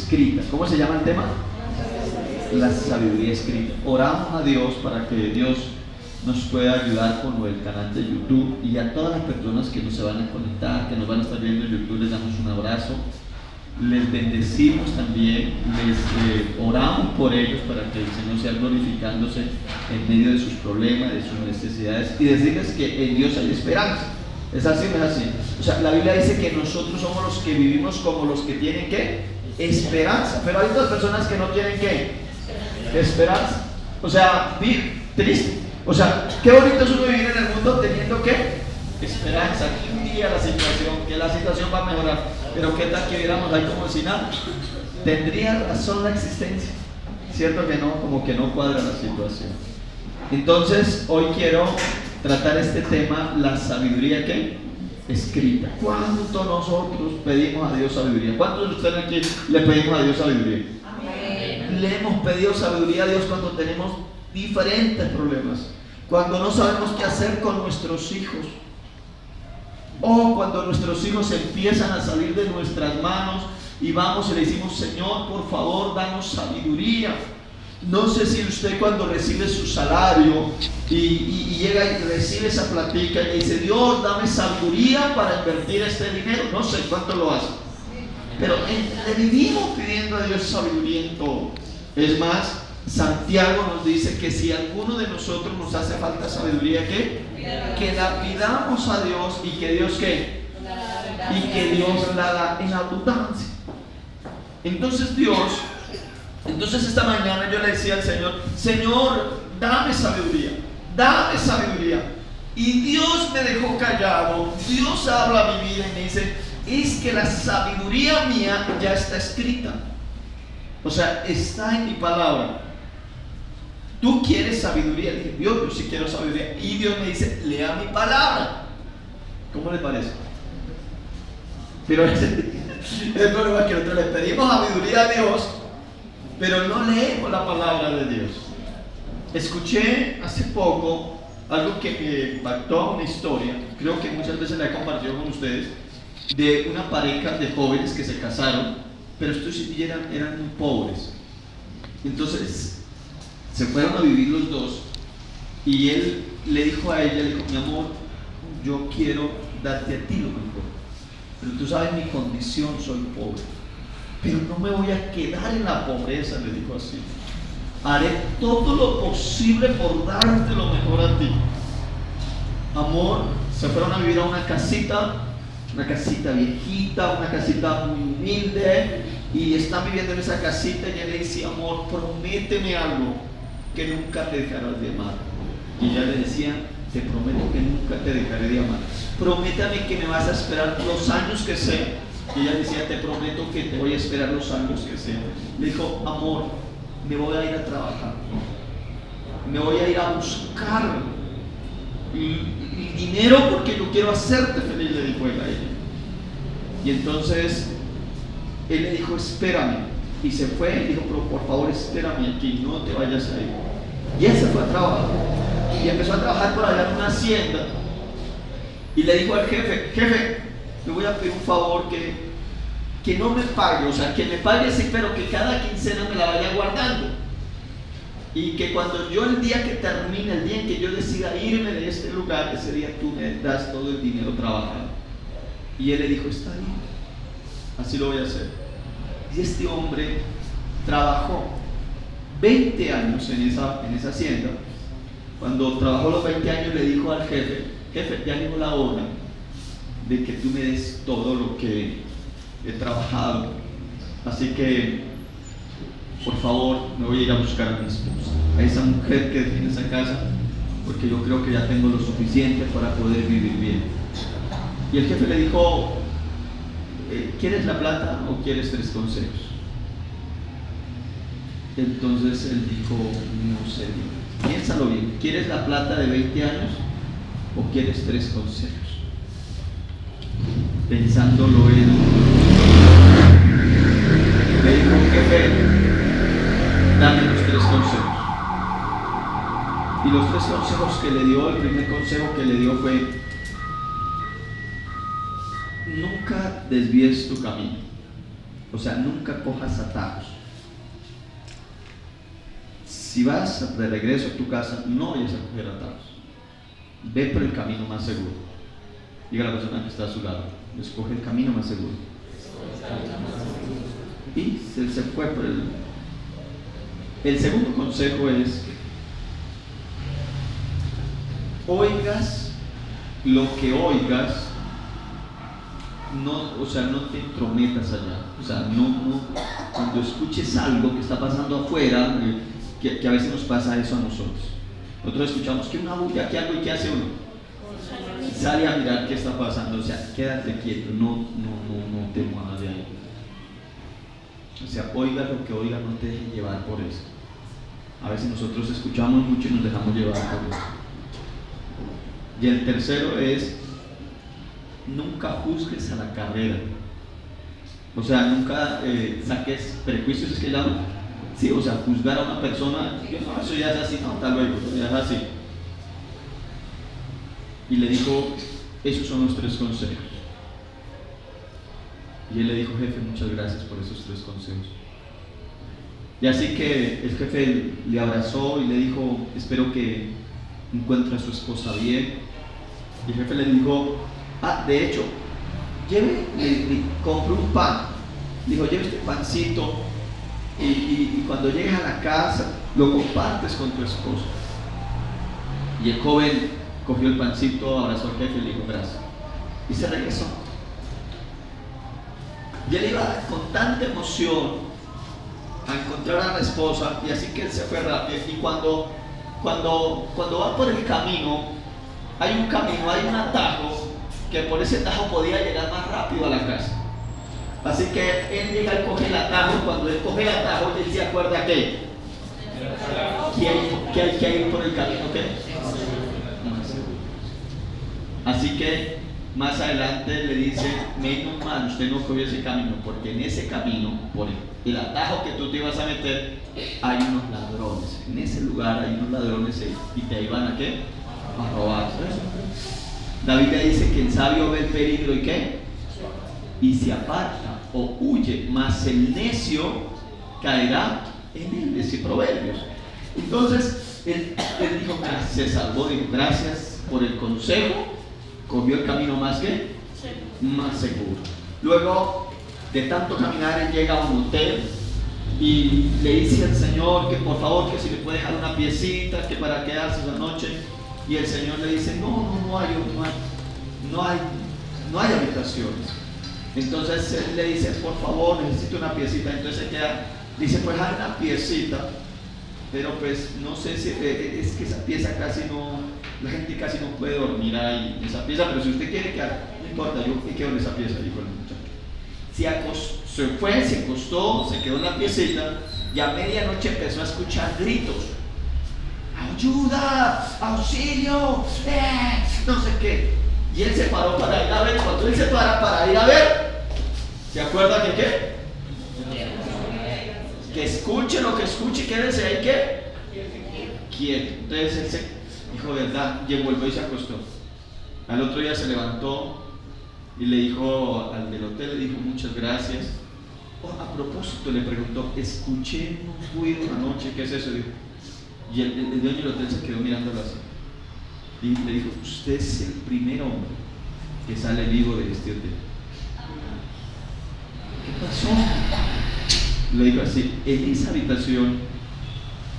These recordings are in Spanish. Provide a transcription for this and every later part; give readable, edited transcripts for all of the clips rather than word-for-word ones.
escrita. ¿Cómo se llama el tema? La sabiduría escrita. Oramos a Dios para que Dios nos pueda ayudar con el canal de YouTube, y a todas las personas que nos se van a conectar, que nos van a estar viendo en YouTube, les damos un abrazo, les bendecimos también, les oramos por ellos para que el Señor sea glorificándose en medio de sus problemas, de sus necesidades, y decirles que en Dios hay esperanza. ¿Es así o no es así? O sea, la Biblia dice que nosotros somos los que vivimos como los que tienen ¿qué? Esperanza. Pero hay otras personas que no tienen ¿qué? Esperanza. O sea, triste. O sea, qué bonito es uno vivir en el mundo teniendo ¿qué? Esperanza. Que un día que la situación va a mejorar. Pero qué tal que viéramos ahí como si nada. Tendría razón la existencia. Cierto que no, como que no cuadra la situación. Entonces, hoy quiero tratar este tema, la sabiduría ¿qué? Escrita. ¿Cuánto nosotros pedimos a Dios sabiduría? ¿Cuántos de ustedes aquí le pedimos a Dios sabiduría? Amén. Le hemos pedido sabiduría a Dios cuando tenemos diferentes problemas, cuando no sabemos qué hacer con nuestros hijos, o cuando nuestros hijos empiezan a salir de nuestras manos y vamos y le decimos: Señor, por favor, danos sabiduría. No sé si usted cuando recibe su salario y llega y recibe esa platica y le dice: Dios, dame sabiduría para invertir este dinero. No sé cuánto lo hace, pero le vivimos pidiendo a Dios sabiduría en todo. Es más, Santiago nos dice que si alguno de nosotros nos hace falta sabiduría, ¿qué? Que la pidamos a Dios, y que Dios ¿qué? Y que Dios la da en abundancia. Entonces esta mañana yo le decía al Señor: Señor, dame sabiduría, dame sabiduría. Y Dios me dejó callado. Dios habla a mi vida y me dice: es que la sabiduría mía ya está escrita. O sea, está en mi palabra. ¿Tú quieres sabiduría? Dije: Dios, yo sí quiero sabiduría. Y Dios me dice: lea mi palabra. ¿Cómo le parece? Pero el problema es que nosotros le pedimos sabiduría a Dios, pero no leemos la palabra de Dios. Escuché hace poco algo que me impactó, una historia, creo que muchas veces la he compartido con ustedes, de una pareja de jóvenes que se casaron, pero estos sí eran muy pobres. Entonces se fueron a vivir los dos, y él le dijo a ella, le dijo: mi amor, yo quiero darte a ti lo mejor, pero tú sabes mi condición, soy pobre, pero no me voy a quedar en la pobreza, le dijo así. Haré todo lo posible por darte lo mejor a ti. Amor, se fueron a vivir a una casita viejita, una casita muy humilde, y están viviendo en esa casita, y él le dice: amor, prométeme algo, que nunca te dejarás de amar. Y ella le decía: te prometo que nunca te dejaré de amar. Prométame que me vas a esperar los años que sea. Y ella decía: te prometo que te voy a esperar los años que sea. Le dijo: amor, me voy a ir a trabajar, me voy a ir a buscar el dinero porque yo quiero hacerte feliz, le dijo él a ella. Y entonces él le dijo: espérame. Y se fue y dijo: pero por favor espérame aquí, no te vayas a ir. Y él se fue a trabajar, y empezó a trabajar por allá en una hacienda, y le dijo al jefe: jefe, le voy a pedir un favor, que no me pague, o sea, que me pague sí, pero que cada quincena me la vaya guardando, y que cuando yo, el día que termine, el día en que yo decida irme de este lugar, ese día tú me das todo el dinero trabajando. Y él le dijo: está bien, así lo voy a hacer. Y este hombre trabajó 20 años en esa hacienda. Cuando trabajó los 20 años, le dijo al jefe: jefe, ya llegó la hora de que tú me des todo lo que he trabajado, así que por favor me voy a ir a buscar a mi esposa, a esa mujer que tiene esa casa, porque yo creo que ya tengo lo suficiente para poder vivir bien. Y el jefe le dijo: ¿quieres la plata o quieres 3 consejos? Entonces él dijo: no sé, piénsalo bien, ¿quieres la plata de 20 años o quieres 3 consejos? Pensándolo él, le dijo: jefe, dame los 3 consejos. Y los 3 consejos que le dio, el primer consejo que le dio fue: nunca desvíes tu camino. O sea, nunca cojas atajos. Si vas de regreso a tu casa, no vayas a coger atajos. Ve por el camino más seguro. Diga a la persona que está a su lado: escoge el camino más seguro. Y se fue por el segundo consejo es: oigas lo que oigas, no te entrometas allá. O sea, no, cuando escuches algo que está pasando afuera, que a veces nos pasa eso a nosotros. Nosotros escuchamos que una bulla, que algo, y ¿qué hace uno? Sale a mirar qué está pasando. O sea, quédate quieto, no te muevas de ahí. O sea, oiga lo que oiga, no te dejes llevar por eso. A veces nosotros escuchamos mucho y nos dejamos llevar por eso. Y el tercero es: nunca juzgues a la carrera. O sea, nunca saques prejuicios, es que llaman. Sí, o sea, juzgar a una persona, no, eso ya es así, no, tal vez, ya es así. Y le dijo: esos son los 3 consejos. Y él le dijo: jefe, muchas gracias por esos 3 consejos. Y así que el jefe le abrazó y le dijo: espero que encuentre a su esposa bien. Y el jefe le dijo: de hecho, le compró un pan. Dijo: lleve este pancito y cuando llegues a la casa lo compartes con tu esposa. Y el joven cogió el pancito, abrazó al jefe y le dijo: gracias. Y se regresó. Y él iba con tanta emoción a encontrar a la esposa, y así que él se fue rápido. Y cuando va por el camino, hay un atajo, que por ese atajo podía llegar más rápido a la casa. Así que él llega y coge el atajo. Cuando él coge el atajo, él se acuerda que hay por el camino, ¿qué? Así que más adelante le dice: menos mal usted no cogió ese camino, porque en ese camino, por el atajo que tú te ibas a meter, hay unos ladrones. En ese lugar hay unos ladrones y te iban a ¿qué? A robar. La Biblia dice que el sabio ve el peligro y ¿qué? Y se aparta o huye, mas el necio caerá en él. Dice Proverbios. Entonces él dijo: se salvó, dijo: gracias por el consejo. Cogió el camino más seguro. Luego de tanto caminar, él llega a un hotel y le dice al Señor que por favor, que si le puede dejar una piecita, que para quedarse esa noche. Y el Señor le dice: no hay habitaciones. Entonces él le dice: por favor, necesito una piecita. Entonces ella dice: pues hay una piecita, pero pues no sé si es que esa pieza casi no, la gente casi no puede dormir ahí en esa pieza, pero si usted quiere quedar, no importa, yo me quedo en esa pieza, dijo el muchacho. Se fue, se acostó, se quedó en la piecita, y a medianoche empezó a escuchar gritos: ayuda, auxilio, no sé qué. Y él se paró para ir a ver. Cuando él se para ir a ver, ¿se acuerda que qué? Que escuche lo que escuche, quédese ahí, ¿qué? Quieto. Entonces él se dijo: verdad, y volvió y se acostó. Al otro día se levantó y le dijo al del hotel, le dijo: muchas gracias. A propósito, le preguntó: escuché un ruido anoche, ¿qué es eso? Dijo. Y el dueño del hotel se quedó mirándolo así y le dijo: usted es el primer hombre que sale vivo de este hotel. ¿Qué pasó? Le dijo así: en esa habitación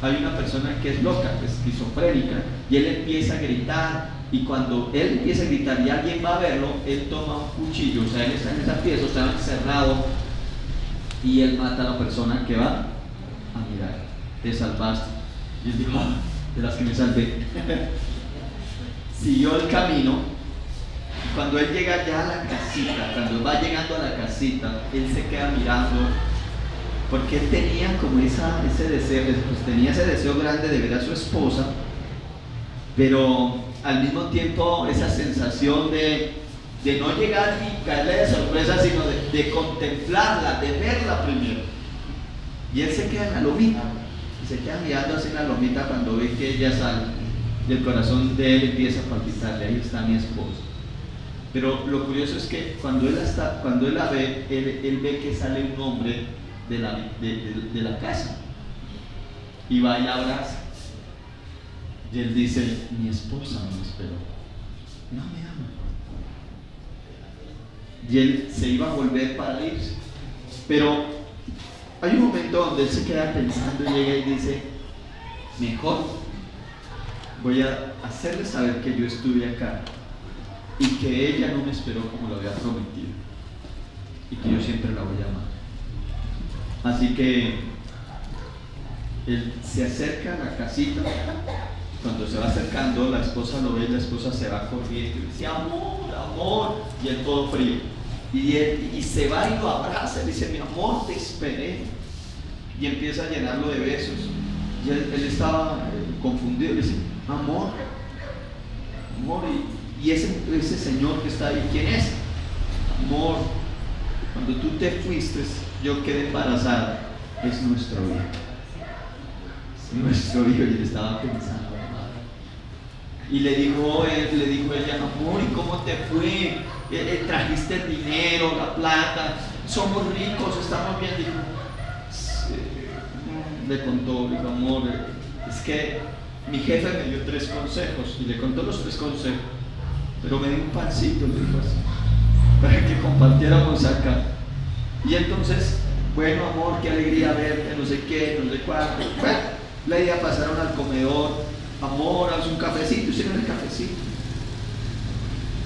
hay una persona que es loca, que es esquizofrénica, y él empieza a gritar, y cuando él empieza a gritar y alguien va a verlo, él toma un cuchillo. O sea, él está en esa pieza, está encerrado, y él mata a la persona que va a mirar. Te salvaste. Y él dijo: de las que me salvé. Siguió el camino. Cuando él llega ya a la casita, cuando va llegando a la casita, él se queda mirando, porque él tenía como ese deseo, pues tenía ese deseo grande de ver a su esposa, pero al mismo tiempo esa sensación de no llegar y caerle de sorpresa, sino de contemplarla, de verla primero. Y él se queda en la lomita, y se queda mirando así en la lomita. Cuando ve que ella sale, y el corazón de él empieza a palpitarle: ahí está mi esposa. Pero lo curioso es que cuando él la ve, él ve que sale un hombre de la casa y va y la abraza. Y él dice: mi esposa no me esperó, no me ama. Y él se iba a volver para irse, pero hay un momento donde él se queda pensando y llega y dice: mejor voy a hacerle saber que yo estuve acá y que ella no me esperó como lo había prometido y que yo siempre la voy a amar. Así que él se acerca a la casita. Cuando se va acercando, la esposa lo ve, la esposa se va corriendo y dice: amor, amor, y él todo frío, y se va y lo abraza y dice: mi amor, te esperé, y empieza a llenarlo de besos. Y él estaba confundido, le dice: amor, amor, y ese señor que está ahí, ¿quién es? Amor, cuando tú te fuiste, yo quedé embarazada, es nuestro hijo. Nuestro hijo. Y él estaba pensando, y le dijo ella: amor, ¿y cómo te fue? ¿Trajiste el dinero, la plata? Somos ricos, estamos bien. Dijo, sí. Le contó, dijo: amor, es que mi jefe me dio 3 consejos, y le contó los 3 consejos, pero me dio un pancito, le dijo así, para que compartiéramos acá. Y entonces, bueno, amor, qué alegría verte, no sé qué, no sé cuánto. Bueno, la idea pasaron al comedor: amor, haz un cafecito, hicieron el cafecito.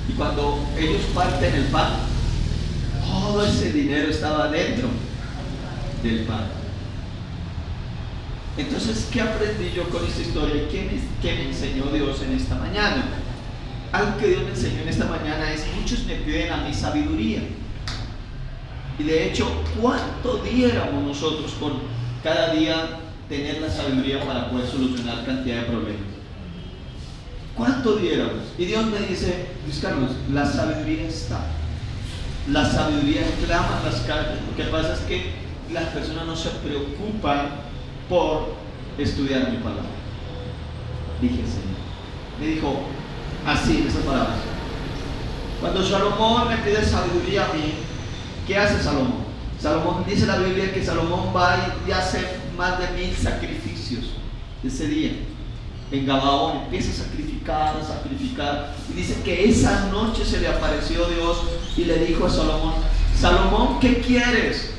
Y cuando ellos parten el pan, todo ese dinero estaba dentro del pan. Entonces, ¿qué aprendí yo con esta historia? ¿Qué me enseñó Dios en esta mañana? Algo que Dios me enseñó en esta mañana es: muchos me piden a mi sabiduría. Y de hecho, ¿cuánto diéramos nosotros por cada día tener la sabiduría para poder solucionar cantidad de problemas? ¿Cuánto diéramos? Y Dios me dice: Luis Carlos, la sabiduría está. La sabiduría clama en las calles. Lo que pasa es que las personas no se preocupan por estudiar mi palabra. Dije: Señor. Me dijo así, en esas palabras: cuando Salomón me pide sabiduría a mí, ¿qué hace Salomón? Salomón, dice la Biblia que Salomón va y hace más de 1000 sacrificios ese día. En Gabaón empieza a sacrificar, y dice que esa noche se le apareció Dios y le dijo a Salomón: Salomón, ¿qué quieres?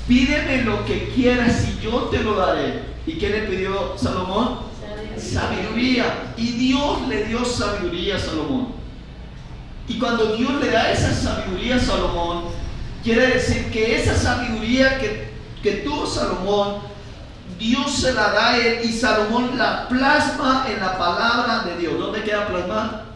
Pídeme lo que quieras y yo te lo daré. ¿Y qué le pidió Salomón? Sabiduría. Y Dios le dio sabiduría a Salomón. Y cuando Dios le da esa sabiduría a Salomón, quiere decir que esa sabiduría que tuvo Salomón, Dios se la da a él, y Salomón la plasma en la palabra de Dios. ¿Dónde queda plasmada?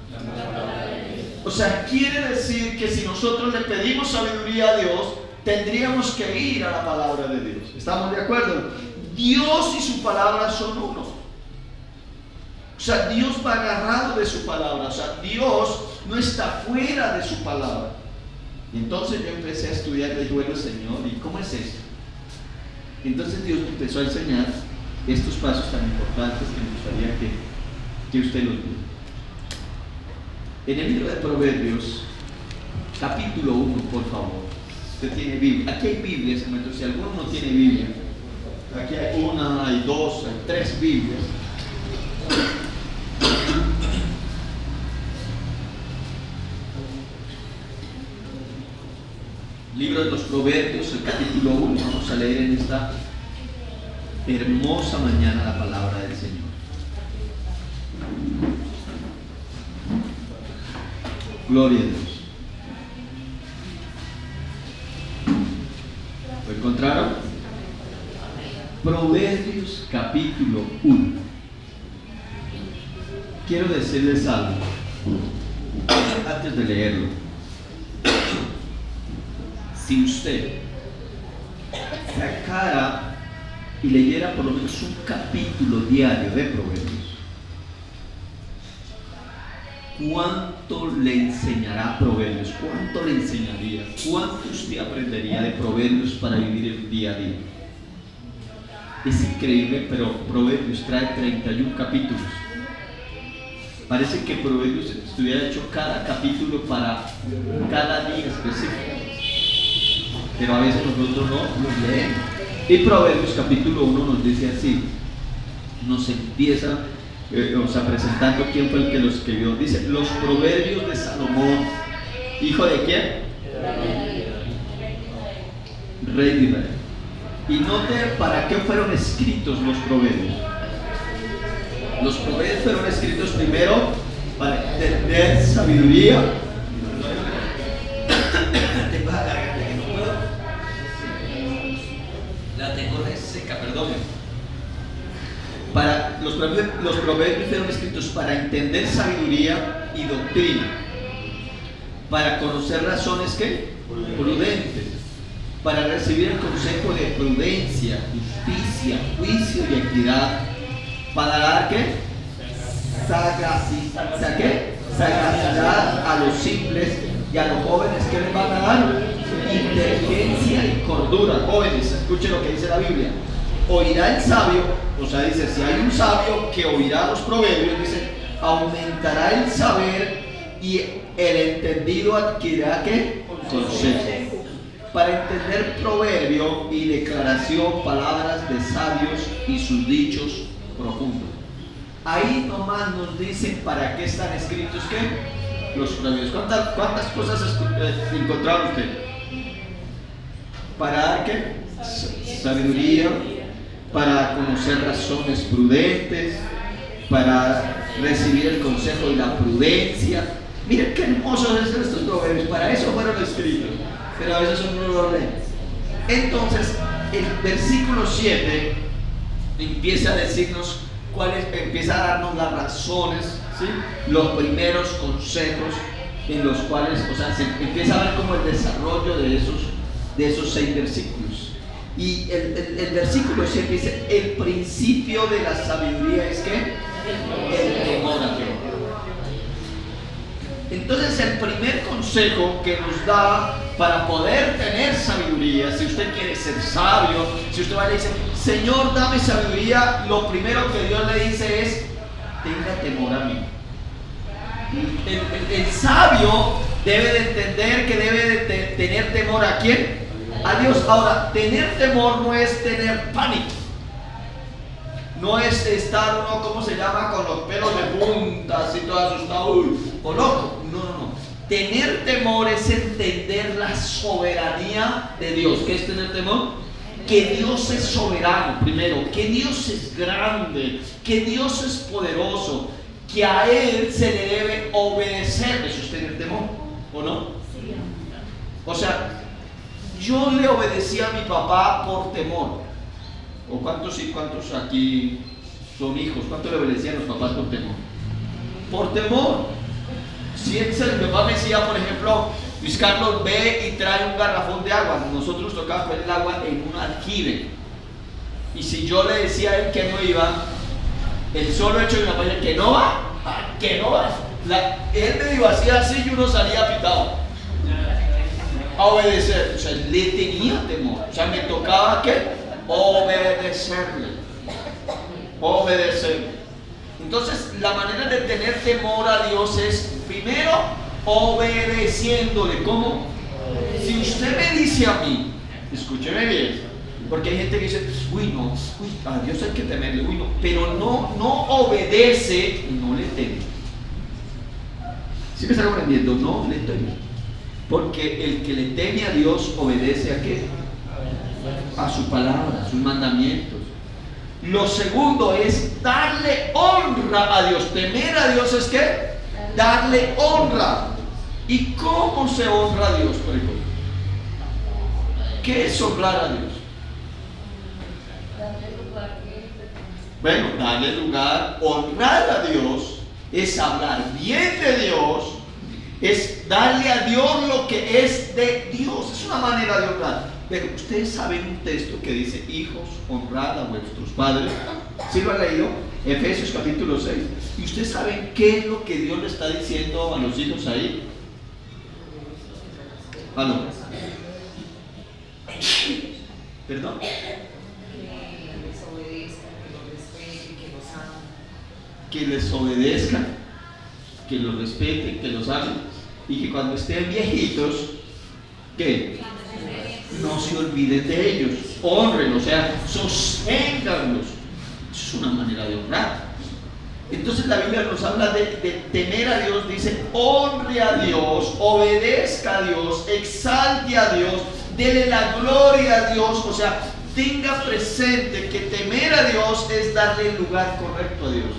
O sea, quiere decir que si nosotros le pedimos sabiduría a Dios, tendríamos que ir a la palabra de Dios. ¿Estamos de acuerdo? Dios y su palabra son uno. O sea, Dios va agarrado de su palabra. O sea, Dios no está fuera de su palabra. Y entonces yo empecé a estudiar y dije: bueno, Señor, ¿y cómo es esto? Entonces Dios me empezó a enseñar estos pasos tan importantes que me gustaría que usted los viera. En el libro de Proverbios, capítulo 1, por favor. Usted tiene Biblia. Aquí hay Biblias, entonces si alguno no tiene Biblia, aquí hay 1, hay 2, hay 3 Biblias. Libro de los Proverbios, el capítulo 1. Vamos a leer en esta hermosa mañana la palabra del Señor. Gloria a Dios. ¿Lo encontraron? Proverbios capítulo 1. Quiero decirles algo antes de leerlo. Si usted sacara y leyera por lo menos un capítulo diario de Proverbios, ¿cuánto le enseñará Proverbios? ¿Cuánto le enseñaría? ¿Cuánto usted aprendería de Proverbios para vivir el día a día? Es increíble, pero Proverbios trae 31 capítulos. Parece que Proverbios estuviera hecho cada capítulo para cada día específico. Pero a veces nosotros no los leemos. Y Proverbios capítulo 1 nos dice así. Nos empieza presentando quién fue el que lo escribió. Dice, los Proverbios de Salomón. ¿Hijo de quién? Rey de Israel. Y note para qué fueron escritos los Proverbios. Los Proverbios fueron escritos primero para entender sabiduría. Tengo la garganta que no puedo. La tengo seca, perdón. Los Proverbios fueron escritos para entender sabiduría y doctrina, para conocer razones que prudentes, para recibir el consejo de prudencia, justicia, juicio y equidad, para dar ¿qué? Sagacidad a los simples, y a los jóvenes que les van a dar inteligencia y cordura. Jóvenes, escuchen lo que dice la Biblia. Oirá el sabio, o sea, dice, si hay un sabio que oirá los proverbios, dice, aumentará el saber y el entendido adquirirá ¿qué? Consejo. Para entender proverbio y declaración, palabras de sabios y sus dichos profundos. Ahí nomás nos dicen para qué están escritos ¿qué? Los proverbios. ¿Cuántas cosas encontraron ustedes? Para dar ¿qué? Sabiduría, para conocer razones prudentes, para recibir el consejo y la prudencia. Miren qué hermosos son estos proverbios. Para eso fueron escritos, pero a veces uno no lo lee. Entonces el versículo 7 empieza a decirnos empieza a darnos las razones, ¿sí? Los primeros consejos en los cuales, o sea, se empieza a ver como el desarrollo de esos 6 versículos. Y el versículo 7 dice, el principio de la sabiduría es que el temor a Dios. Entonces el primer consejo que nos da para poder tener sabiduría, si usted quiere ser sabio, si usted va y le dice, Señor, dame sabiduría, lo primero que Dios le dice es, tenga temor a mí. El sabio debe de entender que debe de tener temor ¿a quién? A Dios. Ahora, tener temor no es tener pánico. No es estar uno, ¿cómo se llama? Con los pelos de punta, así todo asustado o loco. No. Tener temor es entender la soberanía de Dios. ¿Qué es tener temor? Que Dios es soberano, primero, que Dios es grande, que Dios es poderoso, que a Él se le debe obedecer. Eso es tener temor, ¿o no? Sí. O sea, yo le obedecí a mi papá por temor. ¿O cuántos aquí son hijos? ¿Cuántos le obedecían a los papás por temor? Por temor. Si mi papá me decía, por ejemplo, Luis Carlos, ve y trae un garrafón de agua. Nosotros tocaba poner el agua en un aljibe. Y si yo le decía a él que no iba, el solo hecho de mi papá decir que no va, él me dijo así y uno salía pitado a obedecer. O sea, le tenía temor. O sea, me tocaba ¿qué? Obedecerle. Entonces, la manera de tener temor a Dios es primero obedeciéndole. ¿Cómo? Si usted me dice a mí, escúcheme bien, porque hay gente que dice, a Dios hay que temerle, pero no obedece y no le teme. ¿Sí me está comprendiendo? No le teme. Porque el que le teme a Dios obedece ¿a qué? A su palabra, a sus mandamientos. Lo segundo es darle honra a Dios. Temer a Dios es ¿qué? Darle honra. ¿Y cómo se honra a Dios, por ejemplo? ¿Qué es honrar a Dios? Bueno, darle lugar. Honrar a Dios es hablar bien de Dios, es darle a Dios lo que es de Dios. Es una manera de honrar. Pero ustedes saben un texto que dice, hijos, honrad a vuestros padres. ¿Sí lo han leído? Efesios capítulo 6. ¿Y ustedes saben qué es lo que Dios le está diciendo a los hijos ahí? ¿Aló? ¿Perdón? Que les obedezcan, que les obedezcan. que los respeten, que los amen y que cuando estén viejitos, ¿qué? No se olviden de ellos, honren, o sea, sosténganlos. Eso es una manera de honrar. Entonces la Biblia nos habla de temer a Dios, dice, honre a Dios, obedezca a Dios, exalte a Dios, dele la gloria a Dios, o sea, tenga presente que temer a Dios es darle el lugar correcto a Dios.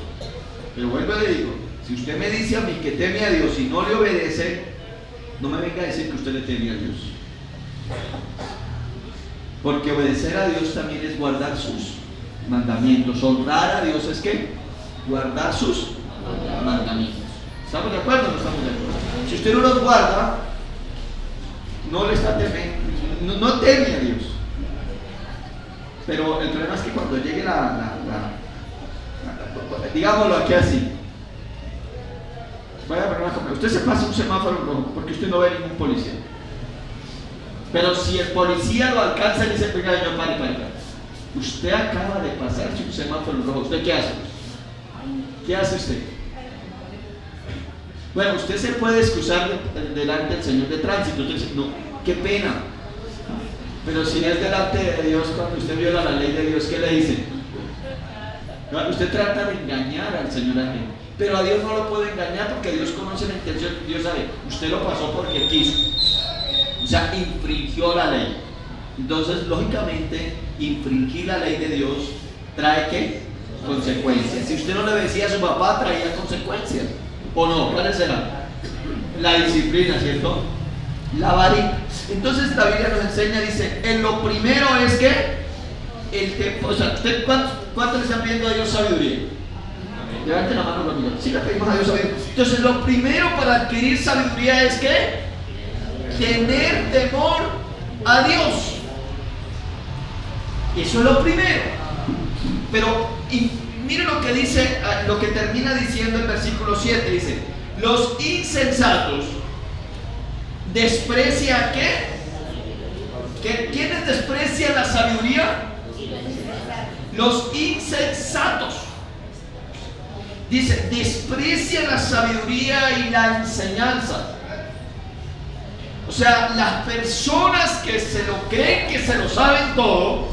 Pero vuelvo y le digo, si usted me dice a mí que teme a Dios y no le obedece, no me venga a decir que usted le teme a Dios. Porque obedecer a Dios también es guardar sus mandamientos. Honrar a Dios es ¿qué? Guardar sus mandamientos. ¿Estamos de acuerdo o no estamos de acuerdo? Si usted no los guarda, no le está temiendo, no teme a Dios. Pero el problema es que cuando llegue digámoslo aquí así, vaya a poner una compra. Usted se pasa un semáforo rojo porque usted no ve ningún policía. Pero si el policía lo alcanza y le dice, venga, yo pare. Usted acaba de pasarse un semáforo rojo. ¿Usted qué hace? ¿Qué hace usted? Bueno, usted se puede excusar delante del señor de tránsito. Usted dice, no, qué pena. Pero si es delante de Dios, cuando usted viola la ley de Dios, ¿qué le dice? Usted trata de engañar al Señor ajeno. Pero a Dios no lo puede engañar porque Dios conoce la intención. Dios sabe, usted lo pasó porque quiso. O sea, infringió la ley. Entonces, lógicamente, infringir la ley de Dios trae ¿qué? Consecuencias. Si usted no le decía a su papá, traía consecuencias. ¿O no? ¿Cuáles serán? La disciplina, ¿cierto? La varita. Entonces la Biblia nos enseña, dice, en lo primero es que o sea, ¿cuánto le están pidiendo a Dios sabiduría? Levanten la mano conmigo. Sí, le pedimos a Dios sabiduría. Entonces lo primero para adquirir sabiduría es que tener temor a Dios. Eso es lo primero. Pero mire lo que dice, lo que termina diciendo el versículo 7, dice, los insensatos ¿desprecia qué? ¿Quiénes desprecian la sabiduría? Los insensatos. Dice, desprecian la sabiduría y la enseñanza. O sea, las personas que se lo creen, que se lo saben todo,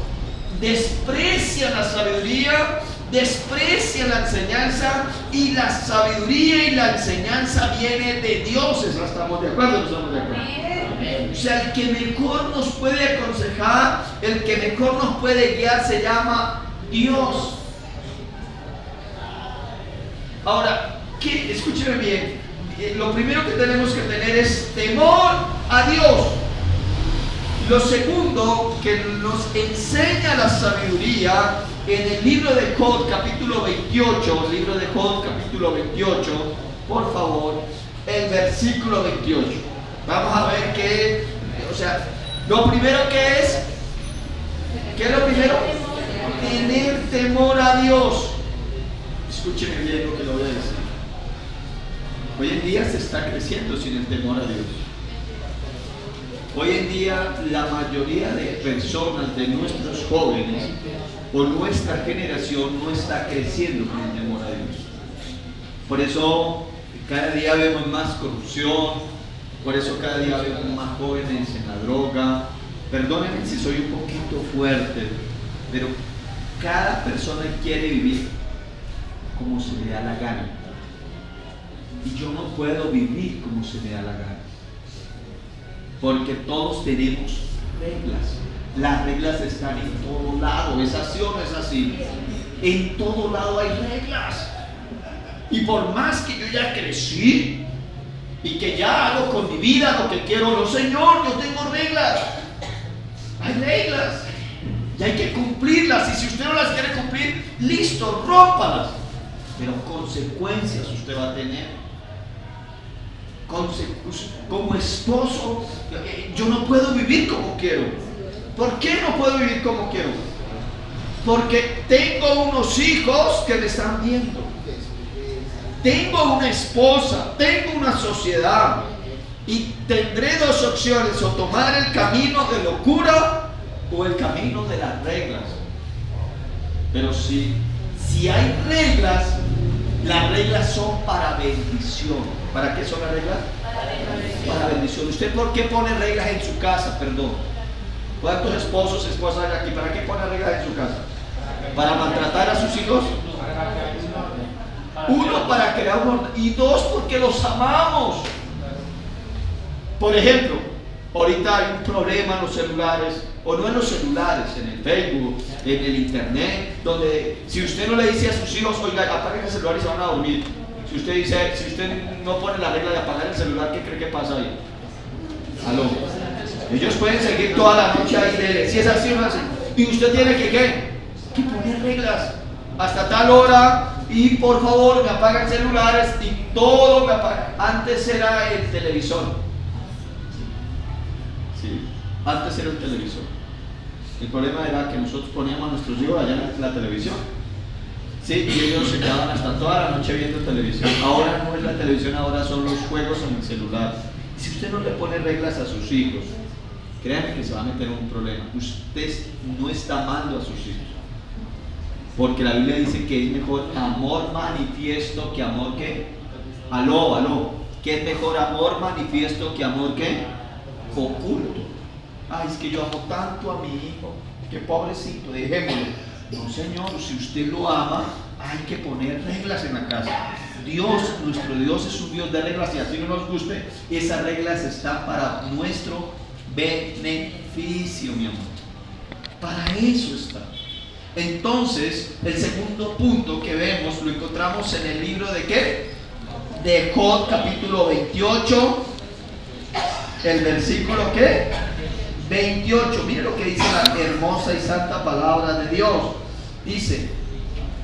desprecian la sabiduría, desprecian la enseñanza, y la sabiduría y la enseñanza viene de Dios. ¿Estamos de acuerdo o no estamos de acuerdo? O sea, el que mejor nos puede aconsejar, el que mejor nos puede guiar se llama Dios. Ahora, escúcheme bien, lo primero que tenemos que tener es temor a Dios. Lo segundo que nos enseña la sabiduría en el libro de Job, capítulo 28, libro de Job, capítulo 28, por favor, el versículo 28. Vamos a ver qué, o sea, lo primero que es, ¿qué es lo primero? Tener temor a Dios. Escúcheme bien lo que le voy a decir. Hoy en día se está creciendo sin el temor a Dios. Hoy en día la mayoría de personas, de nuestros jóvenes o nuestra generación, no está creciendo con el temor a Dios. Por eso cada día vemos más corrupción, por eso cada día vemos más jóvenes en la droga. Perdónenme si soy un poquito fuerte, pero cada persona quiere vivir como se le da la gana. Y yo no puedo vivir como se me da la gana. Porque todos tenemos reglas. Las reglas están en todo lado. ¿Es así o no es así? En todo lado hay reglas. Y por más que yo ya crecí y que ya hago con mi vida lo que quiero, no, Señor, yo tengo reglas. Hay reglas y hay que cumplirlas. Y si usted no las quiere cumplir, listo, rómpalas. Pero consecuencias usted va a tener. Como esposo, yo no puedo vivir como quiero. ¿Por qué no puedo vivir como quiero? Porque tengo unos hijos que me están viendo. Tengo una esposa, tengo una sociedad, y tendré dos opciones: o tomar el camino de locura o el camino de las reglas. Pero si hay reglas, Las reglas son para bendición. ¿Para qué son las reglas? Para bendición. ¿Usted por qué pone reglas en su casa? Perdón. ¿Cuántos esposos, esposas hay aquí? ¿Para qué pone reglas en su casa? ¿Para maltratar a sus hijos? Uno, para crear un orden. Y dos, porque los amamos. Por ejemplo, ahorita hay un problema en los celulares, o no en los celulares, en el Facebook, en el internet, donde si usted no le dice a sus hijos, oiga, apaguen el celular y se van a dormir. Si usted no pone la regla de apagar el celular, ¿qué cree que pasa ahí? ¿Aló? Ellos pueden seguir toda la noche ahí, si es así o no es así. Y usted tiene que poner reglas. Hasta tal hora, y por favor me apagan celulares y todo me apagan. Antes era el televisor. Sí, antes era el televisor. El problema era que nosotros poníamos a nuestros hijos allá en la televisión. Sí, y ellos se quedaban hasta toda la noche viendo televisión. Ahora no es la televisión, ahora son los juegos en el celular. Y si usted no le pone reglas a sus hijos, créanme que se va a meter en un problema. Usted no está amando a sus hijos. Porque la Biblia dice que es mejor amor manifiesto que amor que aló, que es mejor amor manifiesto que amor que oculto. Ay, es que yo amo tanto a mi hijo, que pobrecito, dejémoslo. No, Señor, si usted lo ama, hay que poner reglas en la casa. Dios, nuestro Dios es un Dios de reglas, y así no nos guste, esas reglas están para nuestro beneficio, mi amor. Para eso está. Entonces, el segundo punto que vemos lo encontramos en el libro de ¿qué? De Job, capítulo 28, el versículo ¿qué? 28. Mire lo que dice la hermosa y santa palabra de Dios. Dice: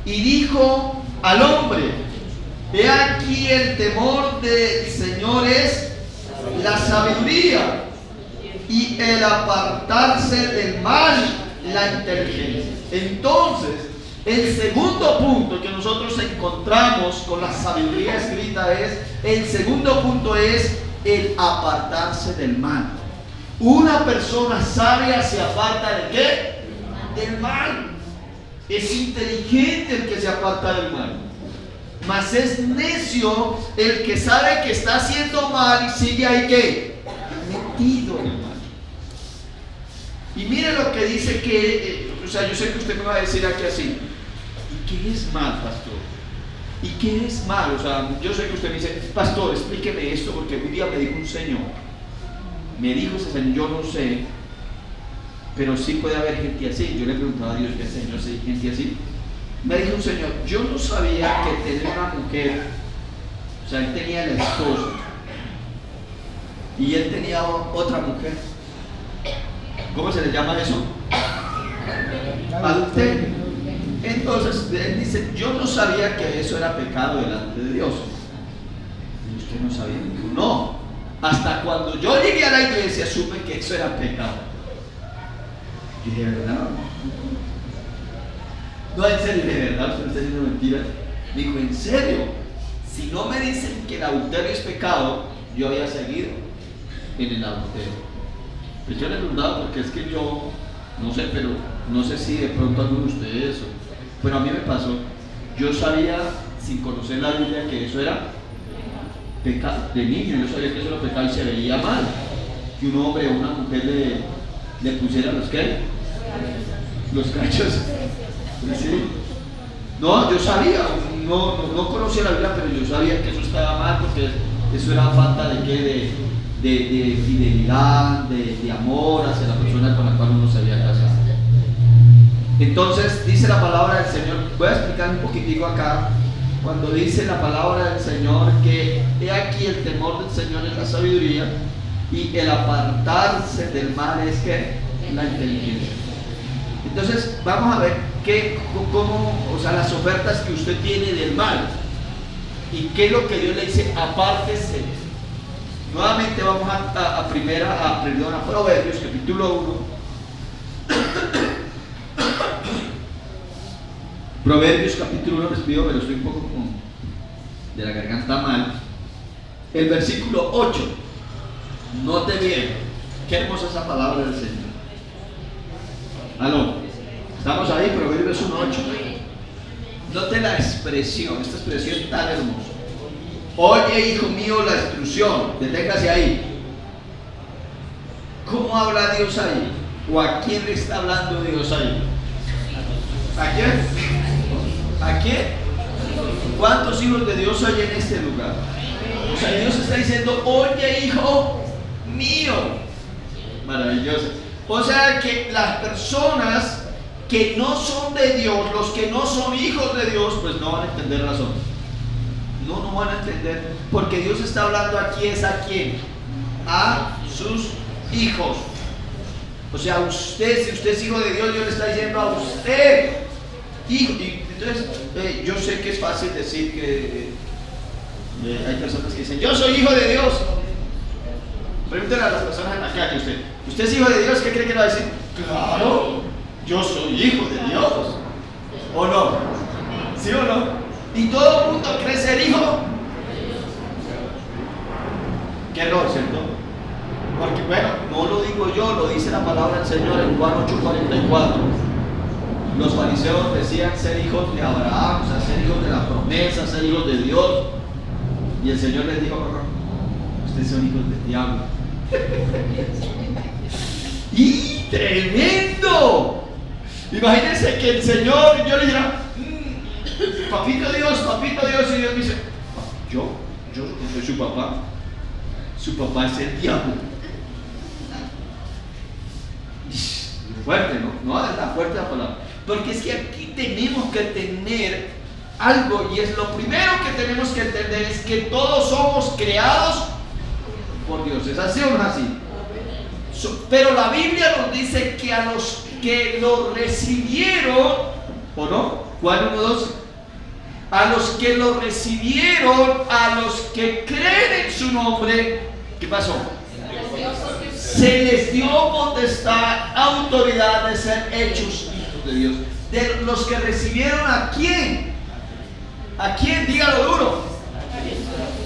y dijo al hombre, he aquí el temor del Señor es la sabiduría, y el apartarse del mal la inteligencia. Entonces, el segundo punto que nosotros encontramos con la sabiduría escrita es, el segundo punto es el apartarse del mal. Una persona sabia se aparta ¿de qué? Del mal. Es inteligente el que se aparta del mal. Mas es necio el que sabe que está haciendo mal y sigue ahí ¿qué? Metido en el mal. Y mire lo que dice que, yo sé que usted me va a decir aquí así, ¿y qué es mal, pastor? ¿Y qué es mal? Yo sé que usted me dice, pastor, explíqueme esto, porque un día me dijo un señor, ese señor, yo no sé, pero sí puede haber gente así. Yo le preguntaba a Dios, ¿qué señor, sí, gente así? Me dijo un señor, yo no sabía que tener una mujer, él tenía la esposa, y él tenía otra mujer. ¿Cómo se le llama eso? Adulterio. Entonces él dice, yo no sabía que eso era pecado delante de Dios. Y usted no sabía. Dijo, no, hasta cuando yo llegué a la iglesia supe que eso era pecado. Y dije, ¿verdad? No, en serio, de verdad, usted está diciendo mentiras. Dijo, en serio, si no me dicen que el adulterio es pecado, yo había seguido en el adulterio. Pues yo le preguntaba, porque es que yo, no sé, pero no sé si de pronto alguno de ustedes, pero a mí me pasó, yo sabía, sin conocer la Biblia, que eso era pecado. De niño yo sabía que eso era pecado y se veía mal, que un hombre o una mujer le pusiera los ¿qué? Los cachos. ¿Sí? No, yo sabía, no conocía la Biblia, pero yo sabía que eso estaba mal, porque eso era falta de ¿qué? De fidelidad, de amor hacia la persona con la cual uno se había casado. Entonces dice la palabra del Señor, voy a explicar un poquitico acá, cuando dice la palabra del Señor que he aquí el temor del Señor es la sabiduría y el apartarse del mal es que la inteligencia. Entonces vamos a ver las ofertas que usted tiene del mal y qué es lo que Dios le dice, apártese. Nuevamente vamos a Proverbios capítulo 1. Proverbios capítulo 1, les pido, pero estoy un poco como de la garganta mal. El versículo 8. Note bien, qué hermosa esa palabra del Señor. ¿Aló? ¿Estamos ahí? Proverbios 1:8. Note la expresión, esta expresión tan hermosa. Oye, hijo mío, la instrucción. Deténgase ahí. ¿Cómo habla Dios ahí? ¿O a quién le está hablando Dios ahí? ¿A quién? ¿A quién? ¿Cuántos hijos de Dios hay en este lugar? O sea, Dios está diciendo, oye, hijo mío. Maravilloso. O sea, que las personas que no son de Dios, los que no son hijos de Dios, pues no van a entender razón. No van a entender. Porque Dios está hablando aquí es a quién. A sus hijos. O sea, usted, si usted es hijo de Dios, Dios le está diciendo a usted, hijo. Y entonces, yo sé que es fácil decir que hay personas que dicen, yo soy hijo de Dios. Pregúntele a las personas en la calle, ¿usted es hijo de Dios? ¿Qué cree que va a decir? Claro, yo soy hijo de Dios. ¿O no? ¿Sí o no? Y todo el mundo cree ser hijo. Qué error, ¿cierto? Porque bueno, no lo digo yo, lo dice la palabra del Señor en Juan 8:44. Los fariseos decían ser hijos de Abraham, o sea, ser hijos de la promesa, ser hijos de Dios. Y el Señor les dijo, no, ustedes son hijos del diablo. ¡Y tremendo! Imagínense que el Señor, yo le dijera, papito Dios, y Dios me dice, yo soy su papá. Su papá es el diablo. Fuerte, ¿no? No es la fuerte la palabra. Porque es que aquí tenemos que tener algo, y es lo primero que tenemos que entender, es que todos somos creados por Dios. ¿Es así o no es así? Pero la Biblia nos dice que a los que lo recibieron, ¿o no? ¿Cuál 1, 2? A los que lo recibieron, a los que creen en su nombre, ¿qué pasó? Se les dio potestad, autoridad de ser hechos hijos de Dios. De los que recibieron, ¿a quién? ¿A quién? Dígalo duro.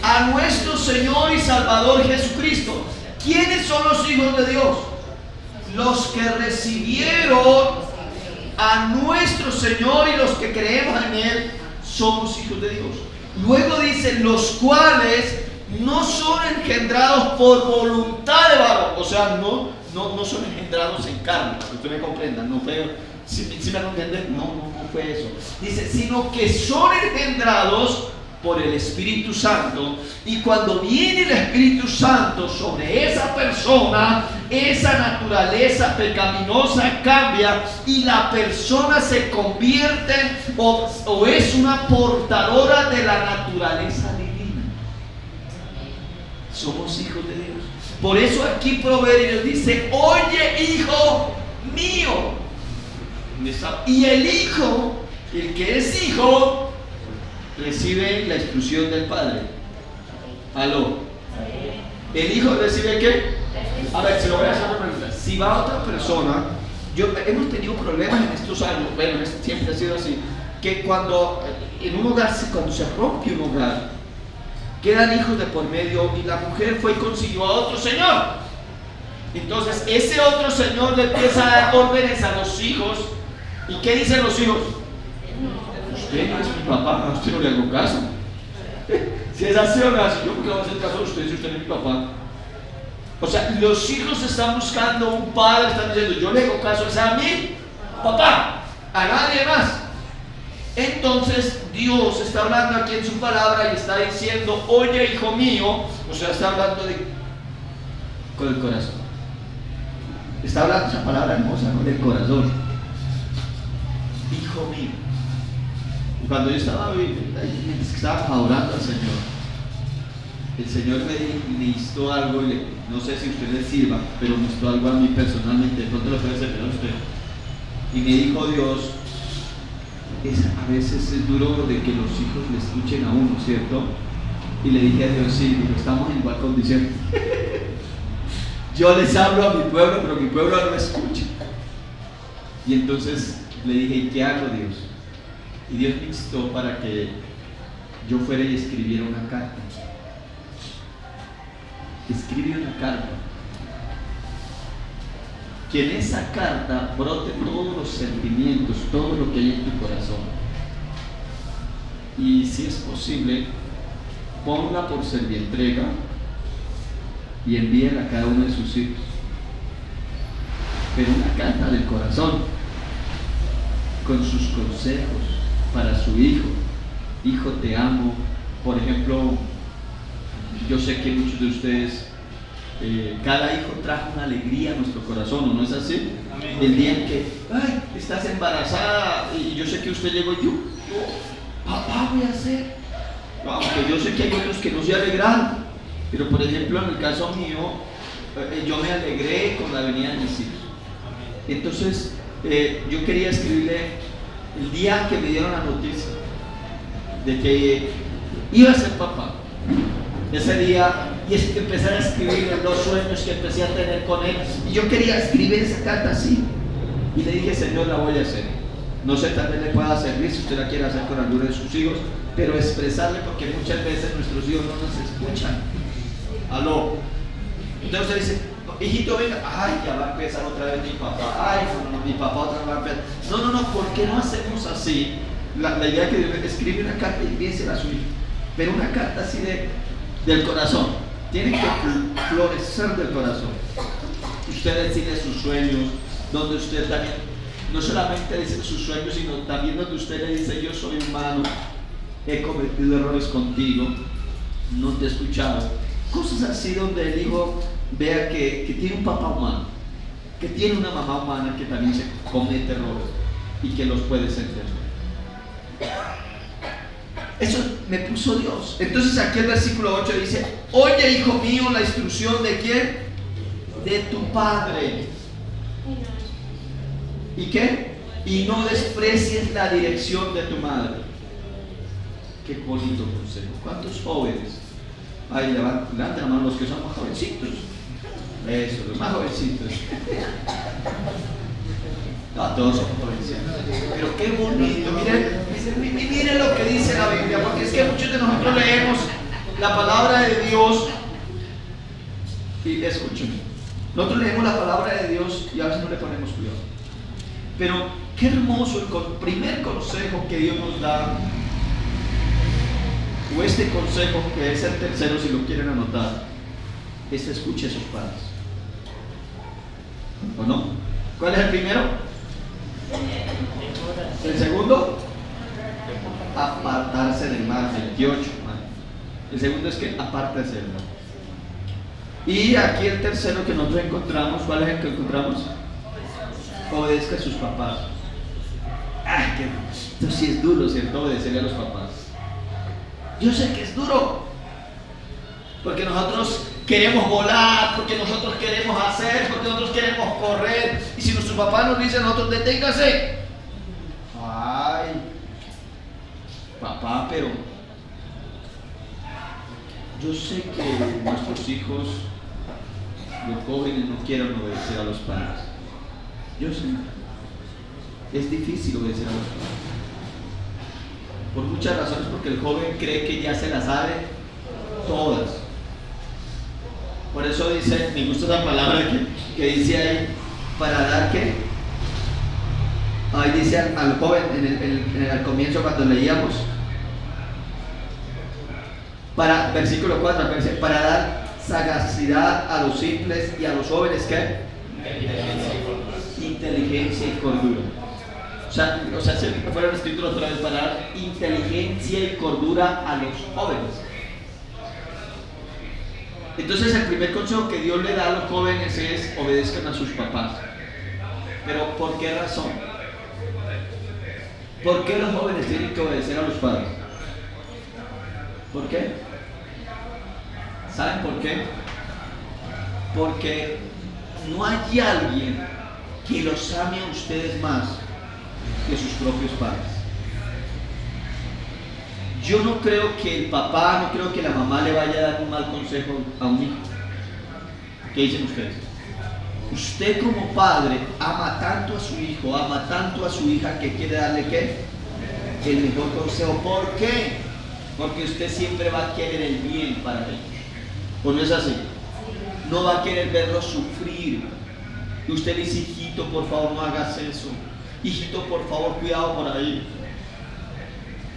A nuestro Señor y Salvador Jesucristo. ¿Quiénes son los hijos de Dios? Los que recibieron a nuestro Señor y los que creemos en Él somos hijos de Dios. Luego dice, los cuales no son engendrados por voluntad de varón. O sea, no son engendrados en carne. Que usted me comprenda, no fue, si me lo entienden, no fue eso. Dice, sino que son engendrados por el Espíritu Santo, y cuando viene el Espíritu Santo sobre esa persona, esa naturaleza pecaminosa cambia y la persona se convierte o es una portadora de la naturaleza divina. Somos hijos de Dios. Por eso aquí Proverbios dice, oye, hijo mío. Y el hijo, el que es hijo, recibe la instrucción del padre. ¿Aló? ¿El hijo recibe qué? A ver, se lo voy a hacer una pregunta. Si va otra persona, hemos tenido problemas en estos años, bueno, siempre ha sido así, que cuando en un hogar, cuando se rompe un hogar, quedan hijos de por medio y la mujer fue y consiguió a otro señor. Entonces ese otro señor le empieza a dar órdenes a los hijos. ¿Y qué dicen los hijos? Usted no es mi papá, a usted no le hago caso. Si es así o no así, yo porque voy a hacer caso a usted si usted no es mi papá. O sea, los hijos están buscando un padre, están diciendo, yo le hago caso a mi papá, a nadie más. Entonces Dios está hablando aquí en su palabra y está diciendo, oye, hijo mío, o sea, está hablando con el corazón. Está hablando esa palabra hermosa, ¿no? Del corazón. Hijo mío. Cuando yo estaba adorando al Señor, el Señor me instó algo, no sé si a usted le sirva, pero me instó algo a mí personalmente, de pronto lo puede hacer a usted. Y me dijo Dios, a veces es duro de que los hijos le escuchen a uno, ¿cierto? Y le dije a Dios, sí, estamos en igual condición. Yo les hablo a mi pueblo, pero mi pueblo no me escucha. Y entonces le dije, ¿y qué hago, Dios? Y Dios me instó para que yo fuera y escribiera una carta. Escribe una carta. Que en esa carta brote todos los sentimientos, todo lo que hay en tu corazón. y si es posible, ponga por servientrega y envíela a cada uno de sus hijos. Pero una carta del corazón, con sus consejos para su hijo. Hijo, te amo. Por ejemplo, yo sé que muchos de ustedes, cada hijo trajo una alegría a nuestro corazón, ¿o no es así? Amén. El día en que, ay, estás embarazada, y yo sé que usted llegó y yo, papá, voy a hacer. Aunque yo sé que hay otros que no se alegraron, pero por ejemplo, en el caso mío, yo me alegré con la venida de mis hijos. Entonces, yo quería escribirle el día que me dieron la noticia de que iba a ser papá. Ese día, y es que empecé a escribir los sueños que empecé a tener con él, y yo quería escribir esa carta así, y le dije, Señor, la voy a hacer. No sé, tal vez le pueda servir si usted la quiere hacer con alguno de sus hijos, pero expresarle, porque muchas veces nuestros hijos no nos escuchan. Aló. Entonces usted dice, hijito, venga, ay, ya va a empezar otra vez mi papá, ay, no, mi papá otra vez va a empezar. No, ¿por qué no hacemos así? La idea es que escribe una carta y envíesela a su hijo, pero una carta así del corazón. Tiene que florecer del corazón. Usted decide sus sueños, donde usted también, no solamente dice sus sueños, sino también donde usted le dice, yo soy humano, he cometido errores contigo, no te he escuchado. Cosas así donde el hijo vea que tiene un papá humano, que tiene una mamá humana que también se comete errores y que los puede entender. Eso me puso Dios. Entonces aquí el versículo 8 dice, oye, hijo mío, la instrucción de ¿quién? De tu padre. ¿Y qué? Y no desprecies la dirección de tu madre. Qué bonito consejo. ¿Cuántos jóvenes? Ay, levanten la mano los que son más jovencitos. Eso, los más jovencitos. No, todos son jovencitos. Pero qué bonito. Miren lo que dice la Biblia, porque es que muchos de nosotros leemos la palabra de Dios y escuchen. Nosotros leemos la palabra de Dios y a veces no le ponemos cuidado. Pero qué hermoso el primer consejo que Dios nos da, o este consejo que es el tercero, si lo quieren anotar, es escuche a sus padres. ¿O no? ¿Cuál es el primero? El segundo, apartarse del mal, 28. El segundo es que apártese del mal. Y aquí el tercero que nosotros encontramos, ¿cuál es el que encontramos? Obedezca a sus papás. Ay, esto sí es duro, ¿cierto? Obedecerle a los papás. Yo sé que es duro, porque nosotros queremos volar, porque nosotros queremos hacer, porque nosotros queremos correr, y si nuestro papá nos dice a nosotros, deténgase. Ay, papá, pero yo sé que nuestros hijos, los jóvenes, no quieren obedecer a los padres. Yo sé, es difícil obedecer a los padres. Por muchas razones, porque el joven cree que ya se las sabe todas. Por eso dice, me gusta esa palabra que dice ahí, para dar ¿qué? Ahí dice al joven al comienzo cuando leíamos, versículo 4, para dar sagacidad a los simples y a los jóvenes ¿qué? Inteligencia y cordura. O sea, si fueran los títulos otra vez, para dar inteligencia y cordura a los jóvenes. Entonces el primer consejo que Dios le da a los jóvenes es obedezcan a sus papás. Pero ¿por qué razón? ¿Por qué los jóvenes tienen que obedecer a los padres? ¿Por qué? ¿Saben por qué? Porque no hay alguien que los ame a ustedes más que sus propios padres. Yo no creo que el papá, no creo que la mamá le vaya a dar un mal consejo a un hijo. ¿Qué dicen ustedes? Usted como padre ama tanto a su hijo, ama tanto a su hija, que quiere darle ¿qué? El mejor consejo. ¿Por qué? Porque usted siempre va a querer el bien para ellos. ¿O no es así? No va a querer verlos sufrir. Y usted le dice, hijito, por favor no hagas eso. Hijito, por favor, cuidado por ahí.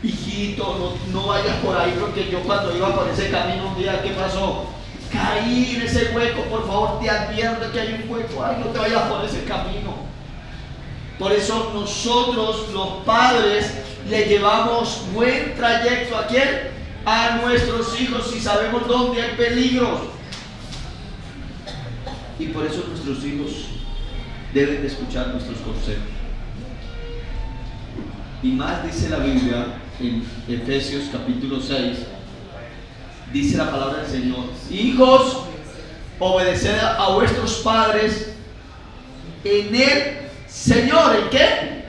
hijito, no vayas por ahí, porque yo cuando iba por ese camino un día, ¿qué pasó? Caí en ese hueco, por favor, te advierto que hay un hueco, ay, no te vayas por ese camino. Por eso nosotros, los padres, le llevamos buen trayecto ¿a quién? A nuestros hijos, y sabemos dónde hay peligros. Y por eso nuestros hijos deben de escuchar nuestros consejos. Y más dice la Biblia en Efesios capítulo 6, dice la palabra del Señor: hijos, obedeced a vuestros padres en el Señor. ¿En qué?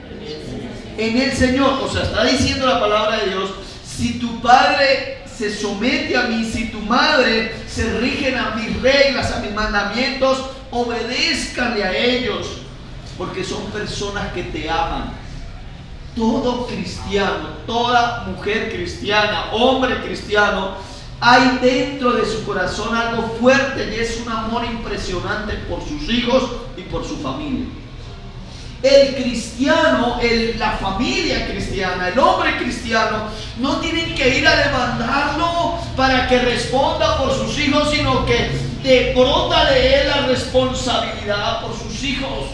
En el Señor. O sea, está diciendo la palabra de Dios: si tu padre se somete a mí, si tu madre se rigen a mis reglas, a mis mandamientos, obedézcanle a ellos, porque son personas que te aman. Todo cristiano, toda mujer cristiana, hombre cristiano, hay dentro de su corazón algo fuerte, y es un amor impresionante por sus hijos y por su familia. El cristiano, la familia cristiana, el hombre cristiano, no tienen que ir a demandarlo para que responda por sus hijos, sino que te brota de él la responsabilidad por sus hijos.